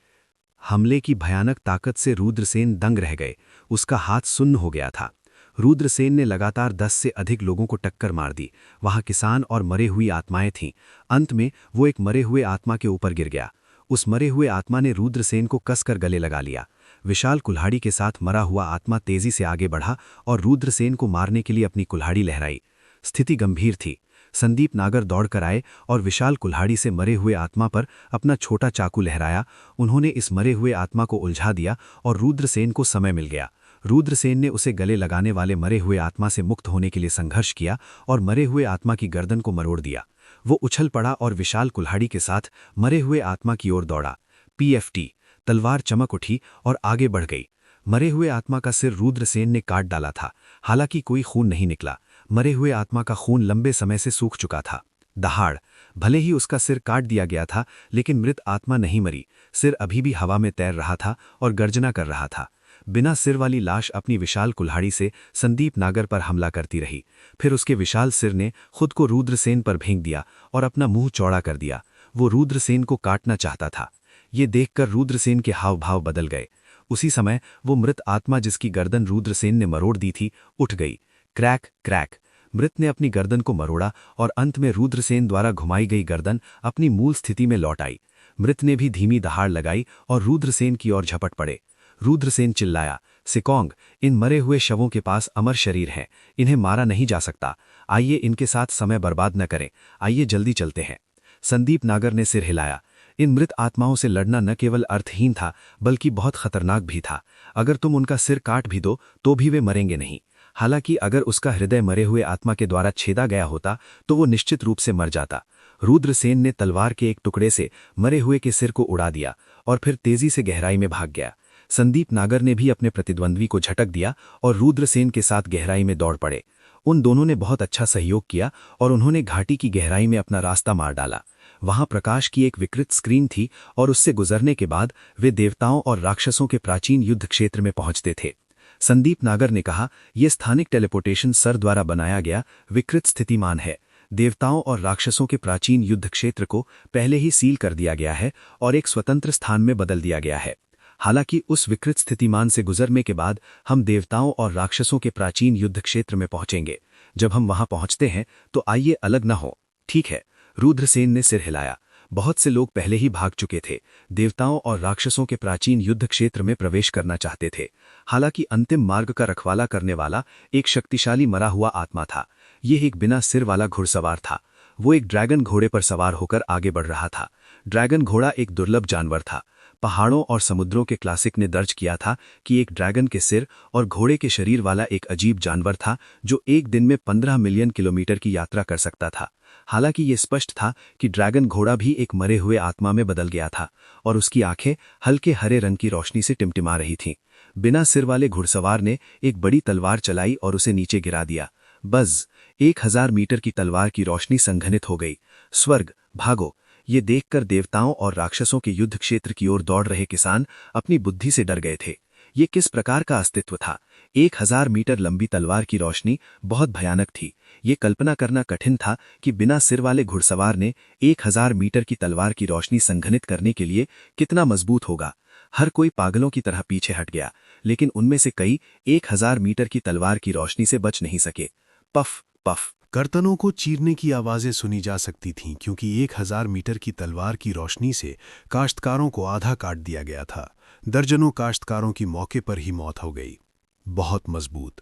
हमले की भयानक ताकत से रुद्रसेन दंग रह गए। उसका हाथ सुन्न हो गया था। रुद्रसेन ने लगातार 10 से अधिक लोगों को टक्कर मार दी। वहां किसान और मरे हुई आत्माएं थीं। अंत में वो एक मरे हुए आत्मा के ऊपर गिर गया। उस मरे हुए आत्मा ने रुद्रसेन को कसकर गले लगा लिया। विशाल कुल्हाड़ी के साथ मरा हुआ आत्मा तेजी से आगे बढ़ा और रुद्रसेन को मारने के लिए अपनी कुल्हाड़ी लहराई। स्थिति गंभीर थी। संदीप नागर दौड़कर आए और विशाल कुल्हाड़ी से मरे हुए आत्मा पर अपना छोटा चाकू लहराया। उन्होंने इस मरे हुए आत्मा को उलझा दिया और रुद्रसेन को समय मिल गया। रुद्रसेन ने उसे गले लगाने वाले मरे हुए आत्मा से मुक्त होने के लिए संघर्ष किया और मरे हुए आत्मा की गर्दन को मरोड़ दिया। वो उछल पड़ा और विशाल कुल्हाड़ी के साथ मरे हुए आत्मा की ओर दौड़ा। PFT, तलवार चमक उठी और आगे बढ़ गई। मरे हुए आत्मा का सिर रुद्रसेन ने काट डाला था। हालांकि कोई खून नहीं निकला। मरे हुए आत्मा का खून लंबे समय से सूख चुका था। दहाड़, भले ही उसका सिर काट दिया गया था, लेकिन मृत आत्मा नहीं मरी। सिर अभी भी हवा में तैर रहा था और गर्जना कर रहा था। बिना सिर वाली लाश अपनी विशाल कुल्हाड़ी से संदीप नागर पर हमला करती रही। फिर उसके विशाल सिर ने खुद को रुद्रसेन पर फेंक दिया और अपना मुंह चौड़ा कर दिया। वो रुद्रसेन को काटना चाहता था। ये देखकर रुद्रसेन के हाव भाव बदल गए। उसी समय वो मृत आत्मा जिसकी गर्दन रुद्रसेन ने मरोड़ दी थी, उठ गई। क्रैक क्रैक, मृत ने अपनी गर्दन को मरोड़ा और अंत में रुद्रसेन द्वारा घुमाई गई गर्दन अपनी मूल स्थिति में लौट आई। मृत ने भी धीमी दहाड़ लगाई और रुद्रसेन की ओर झपट पड़े। रुद्रसेन चिल्लाया, सिकोंग, इन मरे हुए शवों के पास अमर शरीर हैं। इन्हें मारा नहीं जा सकता। आइए इनके साथ समय बर्बाद न करें। आइए जल्दी चलते हैं। संदीप नागर ने सिर हिलाया। इन मृत आत्माओं से लड़ना न केवल अर्थहीन था, बल्कि बहुत खतरनाक भी था। अगर तुम उनका सिर काट भी दो तो भी वे मरेंगे नहीं। हालांकि अगर उसका हृदय मरे हुए आत्मा के द्वारा छेदा गया होता तो वो निश्चित रूप से मर जाता। रुद्रसेन ने तलवार के एक टुकड़े से मरे हुए के सिर को उड़ा दिया और फिर तेजी से गहराई में भाग गया। संदीप नागर ने भी अपने प्रतिद्वंद्वी को झटक दिया और रुद्रसेन के साथ गहराई में दौड़ पड़े। उन दोनों ने बहुत अच्छा सहयोग किया और उन्होंने घाटी की गहराई में अपना रास्ता मार डाला। वहां प्रकाश की एक विकृत स्क्रीन थी और उससे गुजरने के बाद वे देवताओं और राक्षसों के प्राचीन युद्ध क्षेत्र में पहुंचते थे। संदीप नागर ने कहा, यह स्थानिक टेलीपोर्टेशन सर द्वारा बनाया गया विकृत स्थितिमान है। देवताओं और राक्षसों के प्राचीन युद्ध क्षेत्र को पहले ही सील कर दिया गया है और एक स्वतंत्र स्थान में बदल दिया गया है। हालांकि उस विकृत स्थितिमान से गुजरने के बाद हम देवताओं और राक्षसों के प्राचीन युद्ध क्षेत्र में पहुंचेंगे। जब हम वहां पहुंचते हैं तो आइए अलग न हो। ठीक है, रुद्रसेन ने सिर हिलाया। बहुत से लोग पहले ही भाग चुके थे। देवताओं और राक्षसों के प्राचीन युद्ध क्षेत्र में प्रवेश करना चाहते थे। हालांकि अंतिम मार्ग का रखवाला करने वाला एक शक्तिशाली मरा हुआ आत्मा था। यह एक बिना सिर वाला घुड़सवार था। वो एक ड्रैगन घोड़े पर सवार होकर आगे बढ़ रहा था। ड्रैगन घोड़ा एक दुर्लभ जानवर था। पहाड़ों और समुद्रों के क्लासिक ने दर्ज किया था कि एक ड्रैगन के सिर और घोड़े के शरीर वाला एक अजीब जानवर था जो एक दिन में 15 मिलियन किलोमीटर की यात्रा कर सकता था। हालांकि ये स्पष्ट था कि ड्रैगन घोड़ा भी एक मरे हुए आत्मा में बदल गया था और उसकी आंखें हल्के हरे रंग की रोशनी से टिमटिमा रही थीं। बिना सिर वाले घुड़सवार ने एक बड़ी तलवार चलाई और उसे नीचे गिरा दिया। बज़, 1000 मीटर की तलवार की रोशनी संघनित हो गई। स्वर्ग, भागो! ये देखकर देवताओं और राक्षसों के युद्ध क्षेत्र की ओर दौड़ रहे किसान अपनी बुद्धि से डर गए थे। ये किस प्रकार का अस्तित्व था? 1000 मीटर लंबी तलवार की रोशनी बहुत भयानक थी। ये कल्पना करना कठिन था कि बिना सिर वाले घुड़सवार ने 1000 मीटर की तलवार की रोशनी संघनित करने के लिए कितना मजबूत होगा। हर कोई पागलों की तरह पीछे हट गया, लेकिन उनमें से कई 1000 मीटर की तलवार की रोशनी से बच नहीं सके। Puff puff. कर्तनों को चीरने की आवाजें सुनी जा सकती थीं क्योंकि 1000 मीटर की तलवार की रोशनी से काश्तकारों को आधा काट दिया गया था। दर्जनों काश्तकारों की मौके पर ही मौत हो गई। बहुत मजबूत।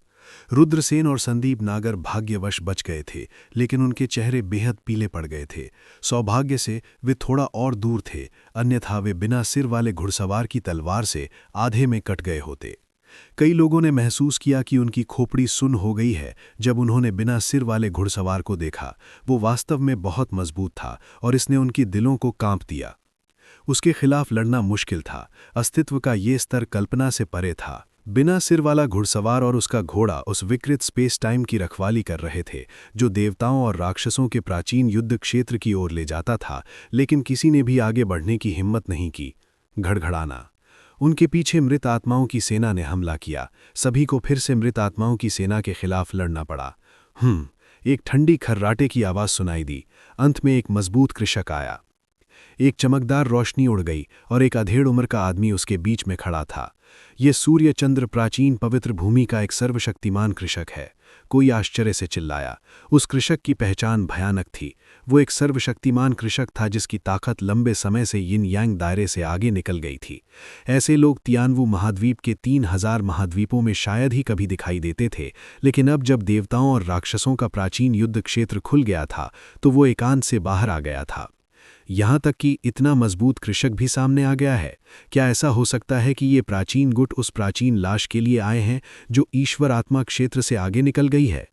रुद्रसेन और संदीप नागर भाग्यवश बच गए थे, लेकिन उनके चेहरे बेहद पीले पड़ गए थे। सौभाग्य से वे थोड़ा और दूर थे, अन्यथा वे बिना सिर वाले घुड़सवार की तलवार से आधे में कट गए होते। कई लोगों ने महसूस किया कि उनकी खोपड़ी सुन्न हो गई है जब उन्होंने बिना सिर वाले घुड़सवार को देखा। वो वास्तव में बहुत मजबूत था और इसने उनके दिलों को कांप दिया। उसके खिलाफ लड़ना मुश्किल था। अस्तित्व का ये स्तर कल्पना से परे था। बिना सिर वाला घुड़सवार और उसका घोड़ा उस विकृत स्पेस टाइम की रखवाली कर रहे थे जो देवताओं और राक्षसों के प्राचीन युद्ध क्षेत्र की ओर ले जाता था, लेकिन किसी ने भी आगे बढ़ने की हिम्मत नहीं की। घड़घड़ाना। उनके पीछे मृत आत्माओं की सेना ने हमला किया। सभी को फिर से मृत आत्माओं की सेना के खिलाफ लड़ना पड़ा। एक ठंडी खर्राटे की आवाज सुनाई दी। अंत में एक मजबूत कृषक आया। एक चमकदार रोशनी उड़ गई और एक अधेड़ उम्र का आदमी उसके बीच में खड़ा था। ये सूर्य चंद्र प्राचीन पवित्र भूमि का एक सर्वशक्तिमान कृषक है। कोई आश्चर्य से चिल्लाया। उस कृषक की पहचान भयानक थी। वो एक सर्वशक्तिमान कृषक था जिसकी ताकत लंबे समय से यिन यांग दायरे से आगे निकल गई थी। ऐसे लोग तियानवु महाद्वीप के 3000 महाद्वीपों में शायद ही कभी दिखाई देते थे, लेकिन अब जब देवताओं और राक्षसों का प्राचीन युद्ध क्षेत्र खुल गया था तो वो एकांत से बाहर आ गया था। यहाँ तक कि इतना मजबूत कृषक भी सामने आ गया है। क्या ऐसा हो सकता है कि ये प्राचीन गुट उस प्राचीन लाश के लिए आए हैं जो ईश्वर आत्मा क्षेत्र से आगे निकल गई है?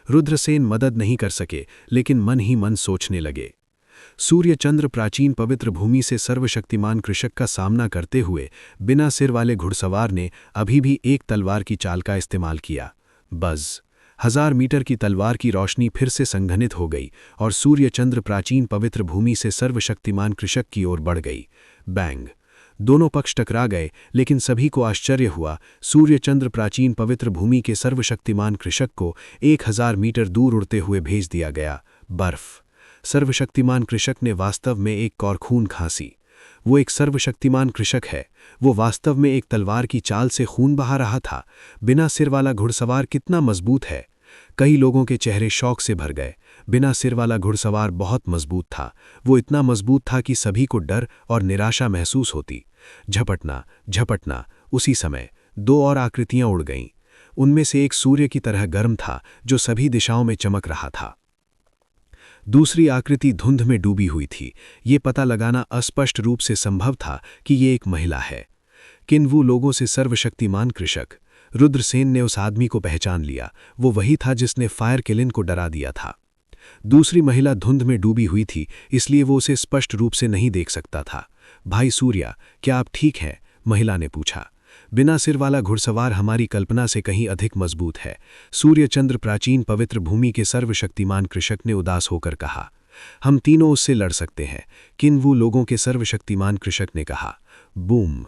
रुद्रसेन मदद नहीं कर सके, लेकिन मन ही मन सोचने लगे। सूर्य चंद्र प्राचीन पवित्र भूमि से सर्वशक्तिमान कृषक का सामना करते हुए बिना सिर वाले घुड़सवार ने अभी भी एक तलवार की चाल का इस्तेमाल किया। बज़। 1000 मीटर की तलवार की रोशनी फिर से संघनित हो गई और सूर्य चंद्र प्राचीन पवित्र भूमि से सर्वशक्तिमान कृषक की ओर बढ़ गई। बैंग। दोनों पक्ष टकरा गए, लेकिन सभी को आश्चर्य हुआ। सूर्य चंद्र प्राचीन पवित्र भूमि के सर्वशक्तिमान कृषक को 1000 मीटर दूर उड़ते हुए भेज दिया गया। बर्फ। सर्वशक्तिमान कृषक ने वास्तव में एक कौरखून खांसी। वो एक सर्वशक्तिमान कृषक है। वो वास्तव में एक तलवार की चाल से खून बहा रहा था। बिना सिर वाला घुड़सवार कितना मजबूत है। कई लोगों के चेहरे शौक से भर गए। बिना सिर वाला घुड़सवार बहुत मजबूत था। वो इतना मजबूत था कि सभी को डर और निराशा महसूस होती। झपटना झपटना। उसी समय 2 और आकृतियां उड़ गईं। उनमें से एक सूर्य की तरह गर्म था जो सभी दिशाओं में चमक रहा था। दूसरी आकृति धुंध में डूबी हुई थी। ये पता लगाना अस्पष्ट रूप से संभव था कि ये एक महिला है। किन वो लोगों से सर्वशक्तिमान कृषक? रुद्रसेन ने उस आदमी को पहचान लिया। वो वही था जिसने फायर किलिन को डरा दिया था। दूसरी महिला धुंध में डूबी हुई थी, इसलिए वो उसे स्पष्ट रूप से नहीं देख सकता था। भाई सूर्या, क्या आप ठीक हैं? महिला ने पूछा। बिना सिर वाला घुड़सवार हमारी कल्पना से कहीं अधिक मजबूत है, सूर्य चंद्र प्राचीन पवित्र भूमि के सर्वशक्तिमान कृषक ने उदास होकर कहा। हम तीनों उससे लड़ सकते हैं, किन वो लोगों के सर्वशक्तिमान कृषक ने कहा। बूम।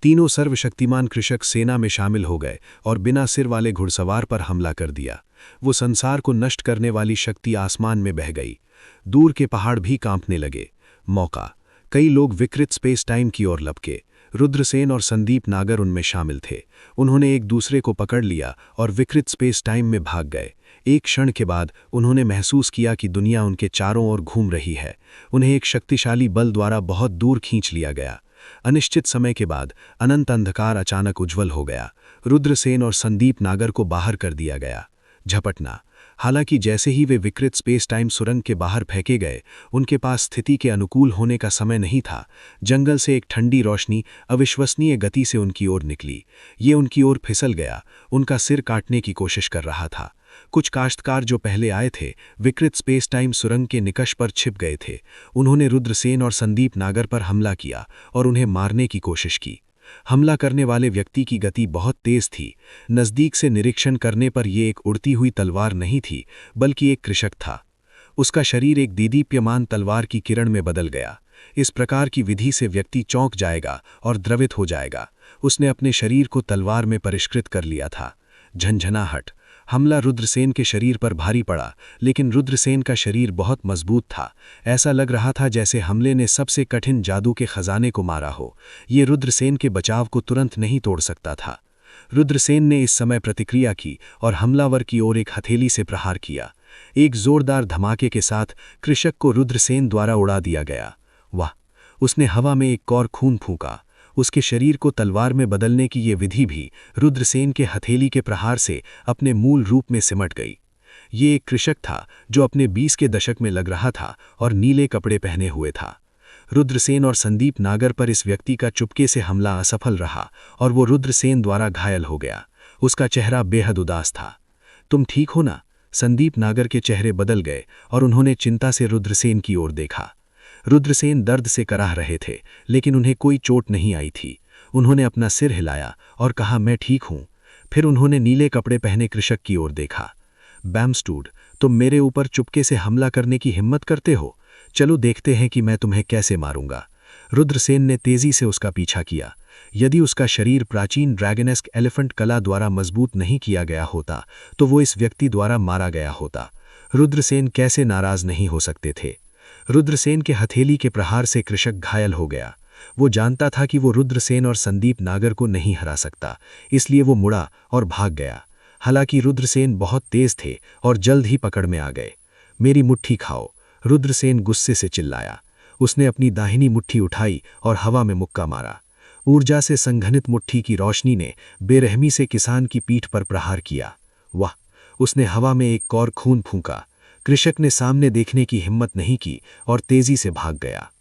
तीनों सर्वशक्तिमान कृषक सेना में शामिल हो गए और बिना सिर वाले घुड़सवार पर हमला कर दिया। वो संसार को नष्ट करने वाली शक्ति आसमान में बह गई। दूर के पहाड़ भी कांपने लगे। मौका। कई लोग विकृत स्पेस टाइम की ओर लपके। रुद्रसेन और संदीप नागर उनमें शामिल थे। उन्होंने एक दूसरे को पकड़ लिया और विकृत स्पेस टाइम में भाग गए। एक क्षण के बाद उन्होंने महसूस किया कि दुनिया उनके चारों ओर घूम रही है। उन्हें एक शक्तिशाली बल द्वारा बहुत दूर खींच लिया गया। अनिश्चित समय के बाद अनंत अंधकार अचानक उज्ज्वल हो गया। रुद्रसेन और संदीप नागर को बाहर कर दिया गया। झपटना। हालांकि जैसे ही वे विकृत स्पेस टाइम सुरंग के बाहर फेंके गए, उनके पास स्थिति के अनुकूल होने का समय नहीं था। जंगल से एक ठंडी रोशनी अविश्वसनीय गति से उनकी ओर निकली। ये उनकी ओर फिसल गया, उनका सिर काटने की कोशिश कर रहा था। कुछ काश्तकार जो पहले आए थे, विकृत स्पेस टाइम सुरंग के निकष पर छिप गए थे। उन्होंने रुद्रसेन और संदीप नागर पर हमला किया और उन्हें मारने की कोशिश की। हमला करने वाले व्यक्ति की गति बहुत तेज थी। नज़दीक से निरीक्षण करने पर यह एक उड़ती हुई तलवार नहीं थी, बल्कि एक कृषक था। उसका शरीर एक दीदीप्यमान तलवार की किरण में बदल गया। इस प्रकार की विधि से व्यक्ति चौंक जाएगा और द्रवित हो जाएगा। उसने अपने शरीर को तलवार में परिष्कृत कर लिया था। झंझनाहट। हमला रुद्रसेन के शरीर पर भारी पड़ा, लेकिन रुद्रसेन का शरीर बहुत मजबूत था। ऐसा लग रहा था जैसे हमले ने सबसे कठिन जादू के खजाने को मारा हो। ये रुद्रसेन के बचाव को तुरंत नहीं तोड़ सकता था। रुद्रसेन ने इस समय प्रतिक्रिया की और हमलावर की ओर एक हथेली से प्रहार किया। एक जोरदार धमाके के साथ कृषक को रुद्रसेन द्वारा उड़ा दिया गया। वाह! उसने हवा में एक और खून फूंका। उसके शरीर को तलवार में बदलने की ये विधि भी रुद्रसेन के हथेली के प्रहार से अपने मूल रूप में सिमट गई। ये एक कृषक था जो अपने 20 के दशक में लग रहा था और नीले कपड़े पहने हुए था। रुद्रसेन और संदीप नागर पर इस व्यक्ति का चुपके से हमला असफल रहा और वो रुद्रसेन द्वारा घायल हो गया। उसका चेहरा बेहद उदास था। तुम ठीक हो ना? संदीप नागर के चेहरे बदल गए और उन्होंने चिंता से रुद्रसेन की ओर देखा। रुद्रसेन दर्द से कराह रहे थे, लेकिन उन्हें कोई चोट नहीं आई थी। उन्होंने अपना सिर हिलाया और कहा, मैं ठीक हूं। फिर उन्होंने नीले कपड़े पहने कृषक की ओर देखा। बैम्स्टूड, तुम मेरे ऊपर चुपके से हमला करने की हिम्मत करते हो? चलो देखते हैं कि मैं तुम्हें कैसे मारूंगा। रुद्रसेन ने तेजी से उसका पीछा किया। यदि उसका शरीर प्राचीन ड्रैगनेस्क एलिफेंट कला द्वारा मजबूत नहीं किया गया होता, तो वो इस व्यक्ति द्वारा मारा गया होता। रुद्रसेन कैसे नाराज नहीं हो सकते थे। रुद्रसेन के हथेली के प्रहार से कृषक घायल हो गया। वो जानता था कि वो रुद्रसेन और संदीप नागर को नहीं हरा सकता, इसलिए वो मुड़ा और भाग गया। हालांकि रुद्रसेन बहुत तेज थे और जल्द ही पकड़ में आ गए। मेरी मुट्ठी खाओ, रुद्रसेन गुस्से से चिल्लाया। उसने अपनी दाहिनी मुट्ठी उठाई और हवा में मुक्का मारा। ऊर्जा से संघनित मुट्ठी की रोशनी ने बेरहमी से किसान की पीठ पर प्रहार किया। वाह! उसने हवा में एक और खून फूंका। कृषक ने सामने देखने की हिम्मत नहीं की और तेजी से भाग गया।